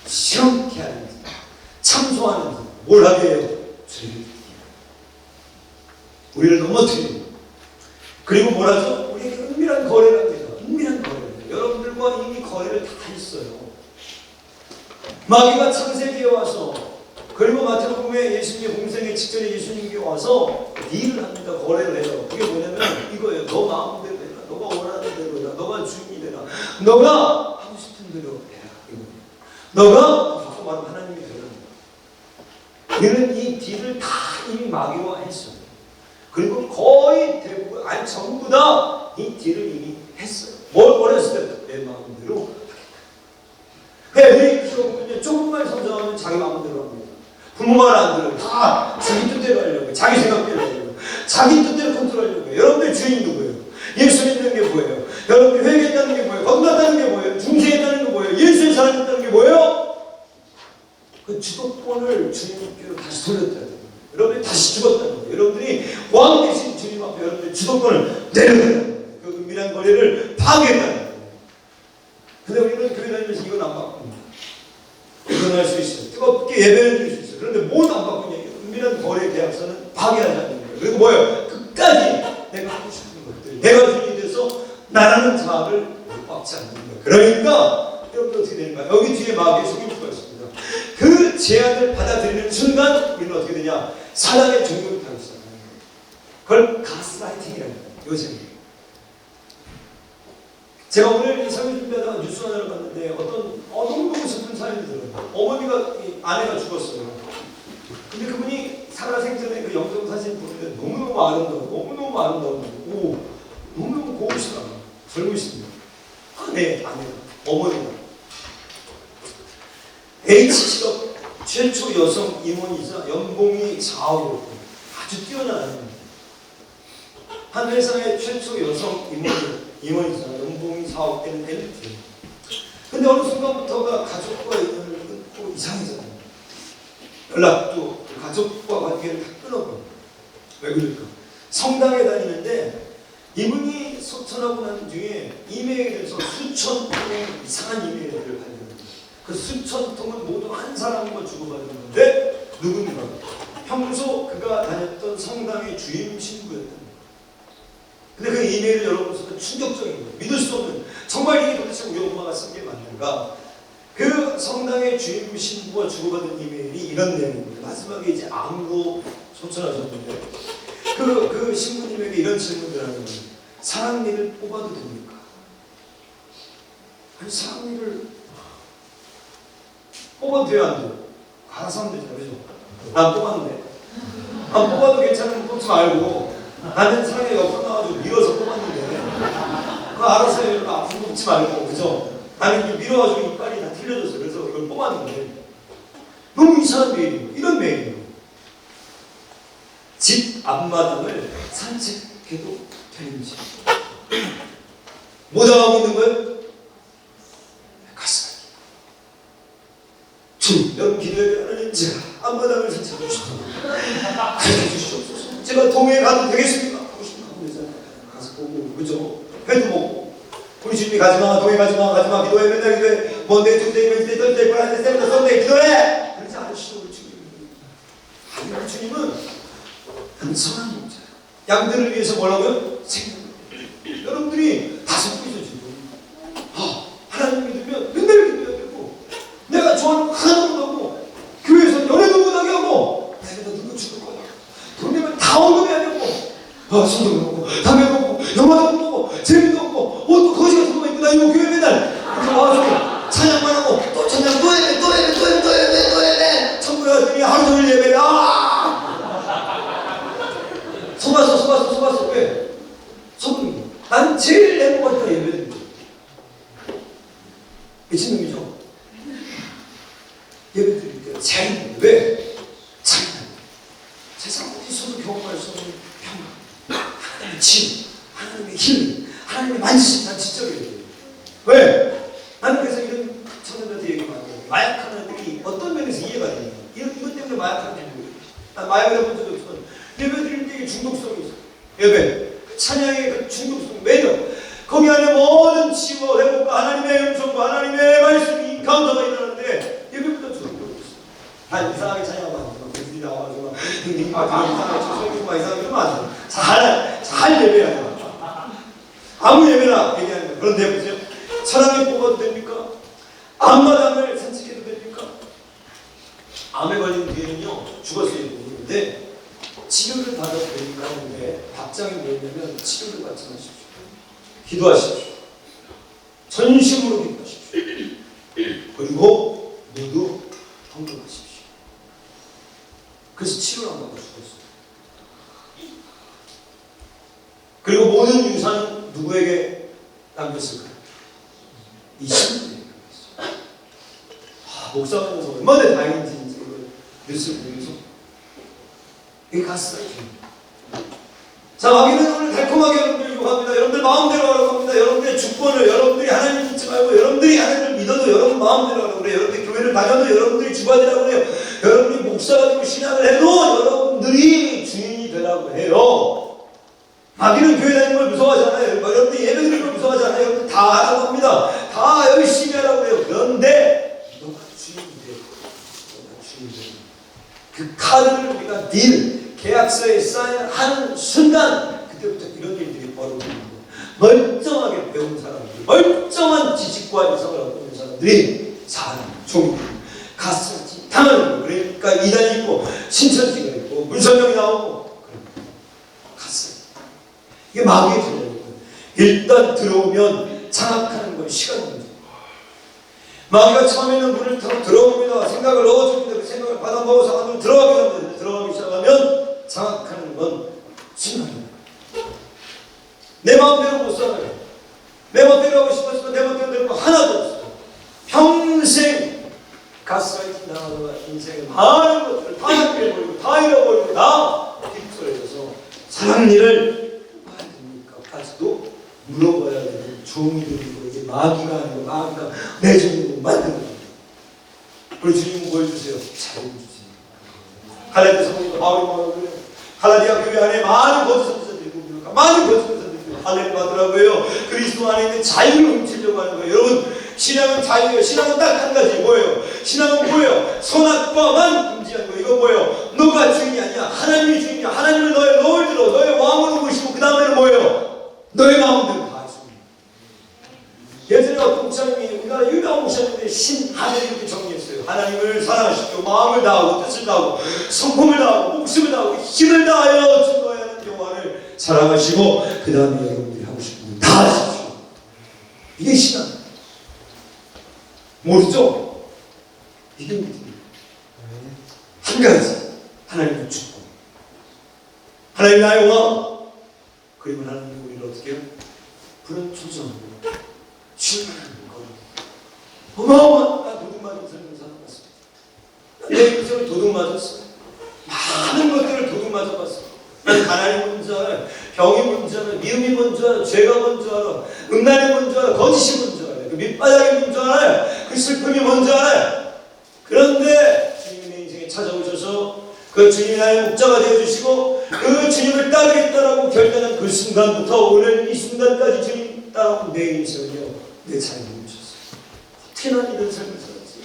실험케 하는 자, 참소하는 자, 뭘 하게 해요? 죄를 우리를 넘어뜨리는. 그리고 뭐라죠? 우리에게 은밀한 거래를 합니다. 은밀한 거래. 여러분들과 이미 거래를 다 했어요. 마귀가 창세기에 와서, 그리고 마태복음에 예수님의 공생의 직전에 예수님께 와서 딜을 합니다. 거래를 해요. 그게 뭐냐면 이거예요. 너 마음대로 해라. 너가 원하는 대로 해라. 너가 주인이 되라. 너가 하고 싶은 대로 해라. 이거예요. 너가 바꿔 말하면 하나님이 되라. 우리는 이 딜을 다 이미 마귀와 했어요. 그리고 거의 대부분, 아니 전부 다 이 딜을 이미 했어요. 뭘 원했을 때부터 내 마음대로 하겠다. 왜 키워보면 조금만 성장하면 자기 마음대로 합니다. 부모 말 안 들어요. 다 자기 뜻대로 하려고, 자기 생각대로 하려고, 자기 뜻대로 컨트롤하려고 해요. 여러분들 주인 누구예요? 예수 믿는 게 뭐예요? 여러분들 회개했다는 게 뭐예요? 건강했다는 게 뭐예요? 중생했다는 게 뭐예요? 예수의 사랑했다는 게 뭐예요? 그 주도권을 주님께로 다시 돌렸다는 거예요. 여러분들이 다시 죽었다는 거예요. 여러분들이 왕 대신 주님 앞에 여러분들의 주도권을 내려놓는 거예요. 그 은밀한 거래를 파괴했다는 거예요. 근데 우리는 교회 다니면서 이건 안 바꿉니다. 이건 할 수 있어요. 뜨겁게 예배를 드릴 수 있어요. 그런데 뭘 안 바꾸냐? 은밀한 거래 계약서는 파괴하자는 거예요. 그리고 뭐예요? 끝까지 내가 하고 싶은 것들, 내가 주인이 돼서 나라는 자아를 낙을 못 박지 않는 거예요. 그러니까 여러분 어떻게 되는가? 여기 뒤에 마귀의 속임수가 있습니다. 그 제안을 받아들이는 순간 우리는 어떻게 되냐? 사단의 종교를 타고 있어요. 그걸 가스라이팅이라는 거예요. 요즘 제가 오늘 이 설교 준비하다가 뉴스 하나를 봤는데 너무너무 슬픈 사연이 들어요. 어머니가 아내가 죽었어요. 근데 그분이 살아생전에 그 영상 사진 보는데 너무너무 아름다워. 너무너무 고우시다. 젊으십니다. 아내가 어머니가 H실업 최초 여성 임원이자 연봉이 4억이었고 아주 뛰어난 아내입니다. 한 회사의 최초 여성 임원이자 연봉이 4억 되는 엘리트. 근데 어느 순간부터가 가족과 인연을 끊고 이상해졌어요. 연락도 가족과 관계를 다 끊어버려. 왜 그럴까? 성당에 다니는데 이분이 소천하고 난 뒤에 이메일에서 수천 통의 이상한 이메일을 발견합니다. 그 수천 통은 모두 한 사람과 주고받았는데 누군가 평소 그가 다녔던 성당의 주임 신부였다. 근데 그 이메일을 열어보면서 충격적인 거예요. 믿을 수 없는, 정말 이게 도대체 우리 엄마가 쓴 게 맞는가? 그 성당의 주임 신부와 주고받은 이메일이 이런 내용입니다. 마지막에 이제 암으로 소천하셨는데 그 신부님에게 이런 질문을 하는 거예요. 사랑니를 뽑아도 됩니까? 아니 사랑니를 뽑아도 돼요, 안 돼요? 알아서 하면 되잖아요, 그죠? 난 뽑았는데 안 뽑아도 괜찮으면 뽑지 말고 나는 사랑니 옆으로 나와가지고 밀어서 뽑았는데 그거 알아서 해요. 앞으로 뽑지 말고, 그죠? 나는 밀어가지고 이빨이 다 틀려졌어요. 그래서 이걸 뽑았는데 너무 이상한 메일이에요. 이런 메일이에요. 집 앞마당을 산책해도 되는지 뭐 당하고 있는 거예요? 가슴. 주님, 여러분 기도해야 하나님, 제가 앞마당을 산책하고 싶습니다. 가르쳐 주시옵소서. 제가 동해에 가도 되겠습니까? 하고 싶으면 하고 되잖아요. 가서 보고, 그죠? 회도 먹고. 우리 주님이 가지마, 동해 가지마, 기도해, 맨날 기도해. 먼데이, 투데이, 웬스데이, 터스데이, 프라이데이, 세븐데이, 썬데이, 기도해! 그러지 않으시죠, 우리 주님. 우리 주님은 선한 목자예요. 양들을 위해서 뭐라고요? 생명. 여러분들이 다 속고 있어요, 지금. 하나님 믿으면 맨날 기도해야 되고, 내가 좋아하는 거 하나도 못하고, 교회에서 연애도 못하게 하고, 내가 너 누구 죽을 거야. 돈 내면 다 언급해야 되고, 술도 먹고, 담배 먹고, 영화도 보고, 재미도 없고, 옷도 거지 같은 거만 입고 다니고, 교회 맨날. 그래서 와서 찬양만 하고, 또 찬양, 또 예배. 천국에 왔더니 하루 종일 예배를, 속았어. 왜? 속은 난 제일 행복하니까 예배드리는 거예요. 미친놈이죠? 예배드릴 때 제일 행복해요. 왜? 찬양. 세상 어디서도 경험할 수 없는 평강, 하나님의 침, 하나님의 힘, 하나님의 만지심. 난 진짜 그래요. 왜? 나는 그래서 이런 청년들한테 얘기 많이 해요. 마약하는 애들이 어떤 면에서 이해가 되냐. 이것 때문에 마약하는 애들이. 난 마약을 해본 적이 없지만 예배드릴 때 중독성이 있어요. 예배, 찬양의 그 중독성, 매력. 거기 안에 모든 치유, 회복과 하나님의 음성과 하나님의 말씀이 인카운터가 일어나는데 예배보다 중독이 있어요. 이상하게 찬양하면 안 돼요. 그들이 나와가지고 이상하게 이러면 안 돼요. 잘 예배해야 돼요. 아무 예배나 얘기하는 거예요. 그런데 보세요. 사랑이 뽑아도 됩니까? 앞마당을 산책해도 됩니까? 암에 걸린 뒤에는요, 죽었어요. 근데 치료를 받아도 되니까 하는데 답장이 뭐냐면 치료를 받지 마십시오. 기도하십시오. 전심으로 기도하십시오. 그리고 모두 헌금하십시오. 그래서 치료를 안 받고 죽었어요. 그리고 모든 유산은 누구에게 남겼을까요? 이 신부에게 남겼어요. 목사하면서 얼마나 다행인지 뉴스를 보면서 이게 가스라이팅입니다. 자, 마귀는 오늘 달콤하게 여러분들 유혹합니다. 여러분들 마음대로 하라고 합니다. 여러분들의 주권을, 여러분들이 하나님 믿지 말고, 여러분들이 하나님을 믿어도 여러분 마음대로 하라고 그래요. 여러분들이 교회를 다녀도 여러분들이 주관이라고 그래요. 여러분들이 목사가 되고 신앙을 해도 여러분들이 주인이 되라고 해요. 마귀는 교회 다니는 걸 무서워하지 않아요. 여러분들이 예배 드리는 걸 무서워하지 않아요. 여러분들 다 하라고 합니다. 다 열심히 하라고 해요. 그런데 너가 주인이 돼. 너가 주인이 돼. 그 카드를 우리가 계약서에 사인하는 순간 그때부터 이런 일들이 벌어지는 거예요. 멀쩡하게 배운 사람들, 멀쩡한 지식과 이성을 갖고 있는 사람들이 사람, 종교, 가스지 당하는 거. 그러니까 이단이 있고 신천지가 있고 문선명이 나오고 가스. 이게 마귀의 전략이거든요. 일단 들어오면 장악하는 건 시간 문제. 마귀가 처음에는 문을 타고 들어옵니다. 생각을 넣어줍니다. 그 생각을 받아먹어서 안으로 들어가기 시작하면 장악하는 건 순간입니다. 내 마음대로 못 살아요. 내 멋대로 하고 싶었지만 내 멋대로 되는 거 하나도 없어요. 평생 가스라이팅 당하다가 인생의 많은 것들을 다 낭비해버리고 다 잃어버리고 다 휩쓸려서 사람 일을 해야 됩니까?까지도 물어봐야 되는 종이들이고 이게 마귀가 아니고 마귀가 내 종이고 만드는 겁니다. 우리 주님은 뭘 주세요? 자유를 주세요. 갈라디아 성경도 바울이 뭐라고 그래요? 갈라디아 교회 안에 많은 거짓 선지자들이 있고 많은 거짓 선지자들이 하나님 하더라고요. 그리스도 안에 있는 자유를 훔치려고 하는 거예요. 여러분, 신앙은 자유예요. 신앙은 딱 한 가지 뭐예요? 신앙은 뭐예요? 선악과만 금지하는 거예요. 이건 뭐예요? 너가 주인이 아니야. 하나님이 주인이야. 하나님을 너를 들어 너의 왕으로 모시고 그 다음에는 뭐예요? 너의 마음대로 다 하십니다. 예전에 어떤 목사님이 우리나라 유명한 목사님인데 신하늘이 이렇게 정리했어요. 하나님을 사랑하십시오. 마음을 다하고 뜻을 다하고 성품을 다하고 목숨을 다하고 힘을 다하여 증거해야 하는 여호와를 사랑하시고 그 다음에 여러분들이 하고 싶은 일 다 하십시오. 이게 신앙. 모르죠? 이게 믿음이에요. 한 가지 하나님의 축복. 하나님 나의 왕. 그리고 하나님이 우리를 어떻게 해요? 그런 조정으로 출발하는 거. 어마어마한 나 도둑 맞은 삶을 살아봤습니다. 내 인생을 도둑 맞았어요. 많은 것들을 도둑 맞아봤어요. 난 가난이 뭔지 알아요. 병이 뭔지 알아요. 미움이 뭔지 알아요. 죄가 뭔지 알아요. 음란이 뭔지 알아요. 거짓이 뭔지 알아요. 그 밑바닥이 뭔지 알아요. 그 슬픔이 뭔지 알아요. 그런데 주님이 내 인생에 찾아오셔서 그 주님이 나의 목자가 되어주시고 그 주님을 따르겠다라고 결단한 그 순간부터 오늘 이 순간까지 주님 따라온 내 인생을요, 내 삶을 멈췄어요. 어떻게 나는 이런 삶을 살았지?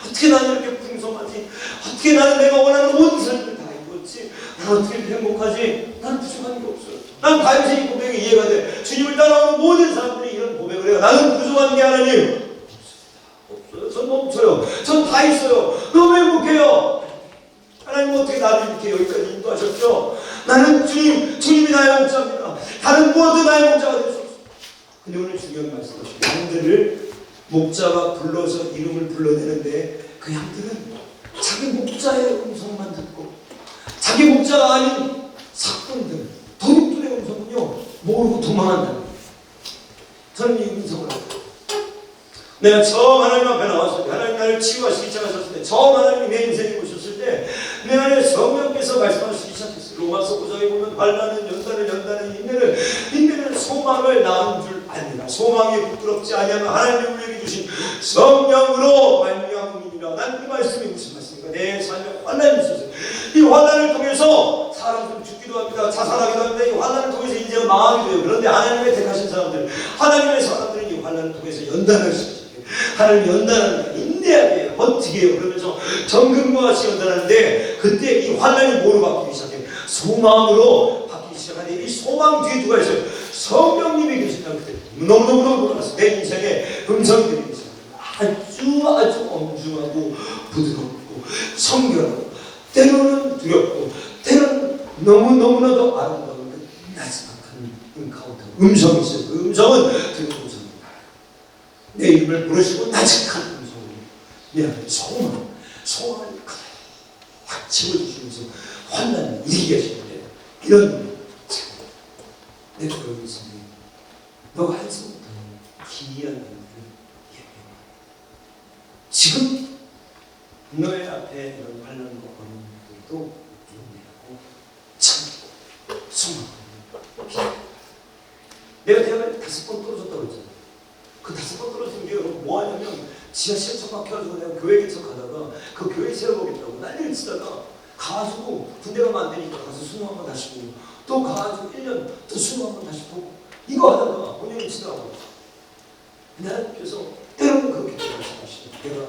어떻게 나는 이렇게 풍성하지? 어떻게 나는 내가 원하는 모든 삶을 다 이뤘지? 난 어떻게 이렇게 행복하지? 난 부족한 게 없어요. 난 다윗의 고백이 이해가 돼. 주님을 따라오는 모든 사람들이 이런 고백을 해요. 나는 부족한 게 하나님 없어요. 전 멈춰요. 전 다 있어요. 너무 행복해요. 하나님 어떻게 나를 이렇게 여기까지 인도하셨죠? 나는 주님이 나의 목자입니다. 다른 무엇도 나의 목자가 될 수 없어요. 근데 오늘 중요한 말씀하시죠. 양들을 목자가 불러서 이름을 불러내는데 그 양들은 자기 목자의 음성만 듣고 자기 목자가 아닌 사꾼들, 도둑들의 음성은요 모르고 도망한다는 거예요. 저는 이 음성을 알아요. 내가 처음 하나님 앞에 나왔을 때, 하나님 나를 치유하시기 시작하셨을 때, 처음 하나님이 내 인생에 오셨을 때, 내 안에 성령께서 말씀하시기 시작했어요. 로마서 9장에 보면 환난은 연단은 인내는 소망을 낳은 줄 압니다. 소망이 부끄럽지 아니하면 하나님이 우리에게 주신 성령으로 말미암음이니라. 난 이 말씀이 무슨 말씀입니까? 내 삶에 환난이 있었어요. 이 환난을 통해서 사람들은 죽기도 합니다. 자살하기도 합니다. 이 환난을 통해서 인생은 망하게 돼요. 그런데 하나님의 택하신 사람들, 하나님의 사람들은 이 환난을 통해서 연단을 시켜요. 하나님 연단하는 게 인내하게 해요. 어떻게 해요? 그러면서 정금과 같이 연단하는데 그때 이 환난이 뭐로 바뀌기 시작해요? 소망으로 바뀌기 시작하는데 이 소망 뒤에 누가 있어요? 성령님이 계신다는 그때 너무너무 놀랐어요. 내 인생에 음성이 들리기 시작해요. 아주 엄중하고 부드럽고 성결하고 때로는 두렵고 때로는 너무너무나도 아름다운 그 나지막한 엔카운터 음성이 있어요. 그 음성은 들은 음성입니다. 내 이름을 부르시고 나직한 음성으로 내 안에 소망을 확 채워주시면서 환난을 이기게 하시는데 이런 내가 여기 있으니 너가 알지 못하는 기이한 일들을 예배해. 지금 너의 앞에 이런 환난과 어려움들도 용기하고 참고 소망하고 내가 대학에 5번 떨어졌다고 했잖아. 그 5번 떨어진 게 뭐 하냐면 지하철 척박혀가지고 내가 교회 개척하다가 그 교회 세워보겠다고 난리를 치다가 가가지고 군대 가면 안 되니까 가서 수능 한번 다시 보고 또 가가지고 1년 또 수능 한번 다시 보고 이거 하다가 5년을 치더라고. 하나님께서 때로는 그렇게 말씀하시죠. 내가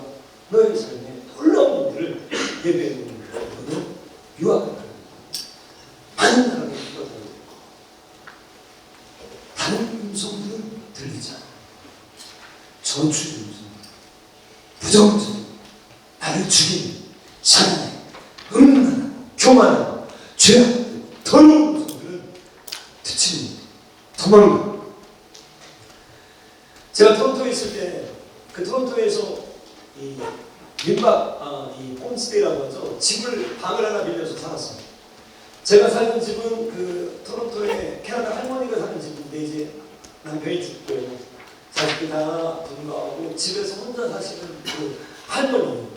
너의 삶에 놀라운 일들을 예배해 놓는 너는 유학을 가는 많은 나라에 유학을 가는 다른 음성들은 들리지 않아. 저주를 부정적인 나를 죽이는 사나이 음란한 교만한 죄악된 더러운 것들은 듣지 도망가. 제가 토론토에 있을 때 그 토론토에서 이 홈스테이라고 하죠. 방을 하나 빌려서 살았어요. 제가 살던 집은 그 토론토에 캐나다 할머니가 사는 집인데 이제 남편이 죽고 자식들 다 분가하고 집에서 혼자 사시는 그 할머니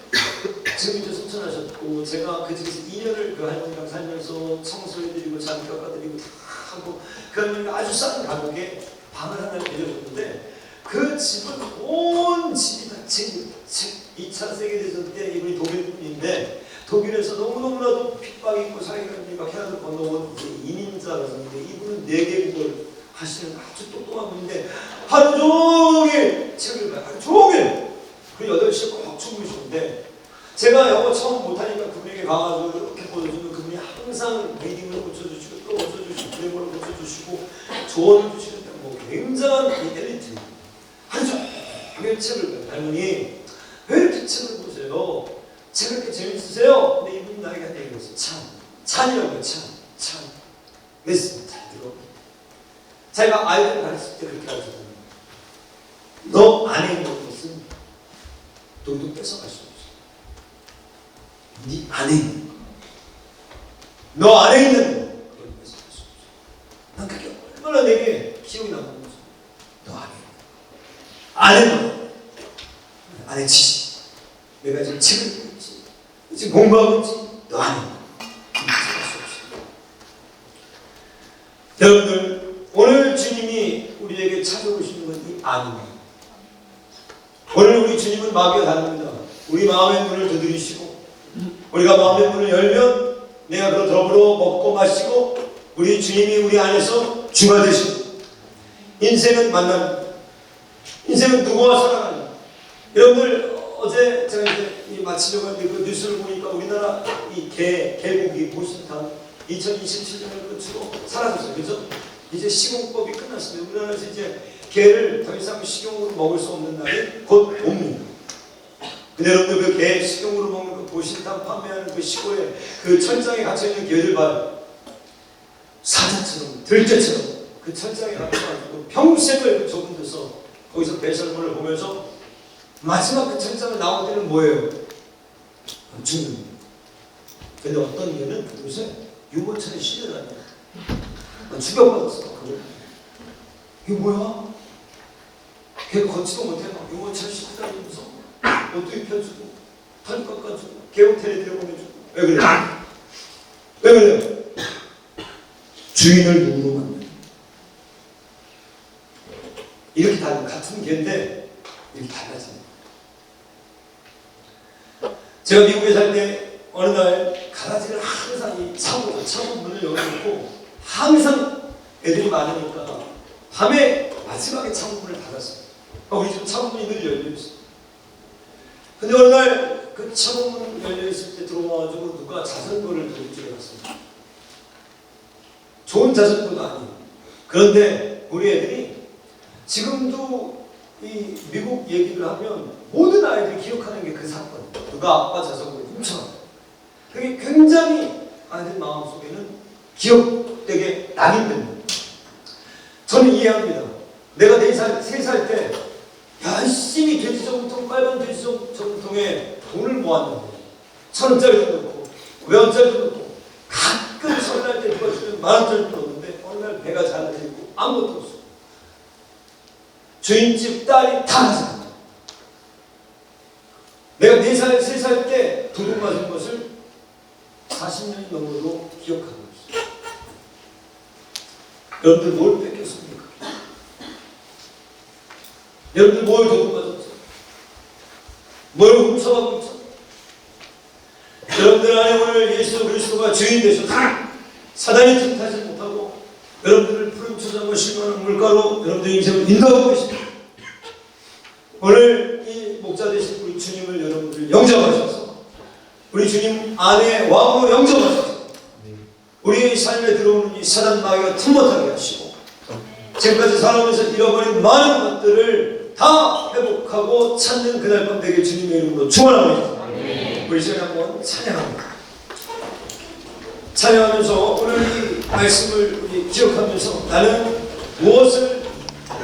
지금 이제 소천하셨고 제가 그 집에서 2년을 그 할머니랑 살면서 청소해드리고 잠 깎아드리고 다 하고 그 할머니가 아주 싼 가격에 방을 하나 빌려줬는데 그 집은 온 집이 다 2차 세계대전 때 이분이 독일분인데 독일에서 너무너무나도 핍박이 있고 사회가 캐나다를 건너온 이민자라서인데 이분은 4개국을 하시는 아주 똑똑한 분인데 하루 종일 책을 봐요. 하루 종일 그 8시에 꼭 주무시는데 제가 영어 처음 못하니까 그분에게 가가지고 이렇게 보여주면 그분이 항상 리딩을 고쳐주시고 또 고쳐주시고 그래머를 고쳐주시고 조언을 주시는데 뭐 굉장한 엘리트 하루 종일 책을 봐요. 할머니 왜 이렇게 책을 보세요? 책을 이렇게 재밌으세요? 근데 이분이 나에게 한 얘기가 있어요. 찬이라는 거예요. 찬 레슨 잘 들어. 자기가 아이들을 가르칠 때 그렇게 가르쳤거든요. 너 안에 있는 것은 누구도 뺏어갈 수 없어. 네 안에 있는 거. 너 안에 있는 거. 그걸 뺏어갈 수 없어. 난 그게 얼마나 내게 기억이 남는 거죠. 너 안에 있는 거. 안에 뭐? 안에 지식. 내가 지금 책을 읽고 있지. 지금 공부하고 있지. 너 안에 있는 거. 뺏어갈 수 없어. 여러분들 오늘 주님이 우리에게 찾아오시는 건 이 안입니다. 오늘 우리 주님은 마귀가 다릅니다. 우리 마음의 문을 두드리시고 우리가 마음의 문을 열면 내가 그 더불어 먹고 마시고 우리 주님이 우리 안에서 주가 되시고 인생은 만납니다. 인생은 누구와 살아가냐. 여러분들 어제 제가 이제 마치려고 하는데 그 뉴스를 보니까 우리나라 이 개고기 보신탕 2027년을 끝으로 사라졌어요. 그래서 이제 시공법이 끝났습니다. 우리나라에서 이제 개를 더 이상 식용으로 먹을 수 없는 날이 곧 옵니다. 근데 여러분들 그 개 식용으로 먹는 그 보신탕 판매하는 그 시골에 그 천장에 갇혀있는 개들 봐요. 사자처럼 들개처럼 그 천장에 갇혀가지고 평생을 그 좁은 데서 거기서 배설물을 보면서 마지막 그 천장을 나올 때는 뭐예요? 죽는 거예요. 근데 어떤 개는 요새 유모차에 실려다녀요. 죽여버렸어. 이게 뭐야? 걔 걷지도 못해. 유모차를 싣고 다니면서 옷도 입혀주고 털 깎아주고 개 호텔에 데려보내주고. 왜 그래? 왜 그래요? 주인을 누구로 만나? 이렇게 같은 개인데 이렇게 달라집니다. 제가 미국에 살 때 어느 날 가라지를 항상 이 창문 문을 열어놓고 항상 애들이 많으니까 밤에 마지막에 창문문을 닫았어요. 우리 집 창문문이 늘 열려있어요. 근데 어느 날 그 창문문 열려있을 때 들어와가지고 누가 자전거를 들고 들어갔습니다. 좋은 자전거도 아니에요. 그런데 우리 애들이 지금도 이 미국 얘기를 하면 모든 아이들이 기억하는 게 그 사건. 누가 아빠 자전거를 훔쳐갔어요. 그게 굉장히 아이들 마음속에는 기억되게 낙인됩니다. 저는 이해합니다. 내가 3살 때 열심히 돼지저금통, 빨간 돼지저금통에 돈을 모았는데 1,000원짜리도 넣고 500원짜리도 넣고 가끔 설날 때 누가 주면 10,000원짜리도 넣었는데 어느 날 배가 잘 되고 아무것도 없어. 주인집 딸이 다 가져간다. 내가 4살, 3살 때 도둑 맞은 것을 40년이 넘어도 기억하고 있어요. 여러분들 뭘 뺏겼습니까? 여러분들 뭘 도둑 맞았죠? 뭘 훔쳐가고 있죠? 여러분들 안에 오늘 예수 그리스도가 주인 되셔서 사단이 틈타지 못하고 여러분들을 푸른초장과 실망하는 물가로 여러분들의 인생을 인도하고 계십니다. 오늘 이 목자 되신 우리 주님을 여러분들 영접하셔서 우리 주님 안에 왕으로 영접하셔서 우리의 삶에 들어오는 이 사단 마귀가 틈 못하게 하시고 지금까지 살아오면서 잃어버린 많은 것들을 다 회복하고 찾는 그날 밤 되게 주님의 이름으로 축원합니다. 우리 시간에 한번 찬양합니다. 찬양하면서 오늘 이 말씀을 우리 기억하면서 나는 무엇을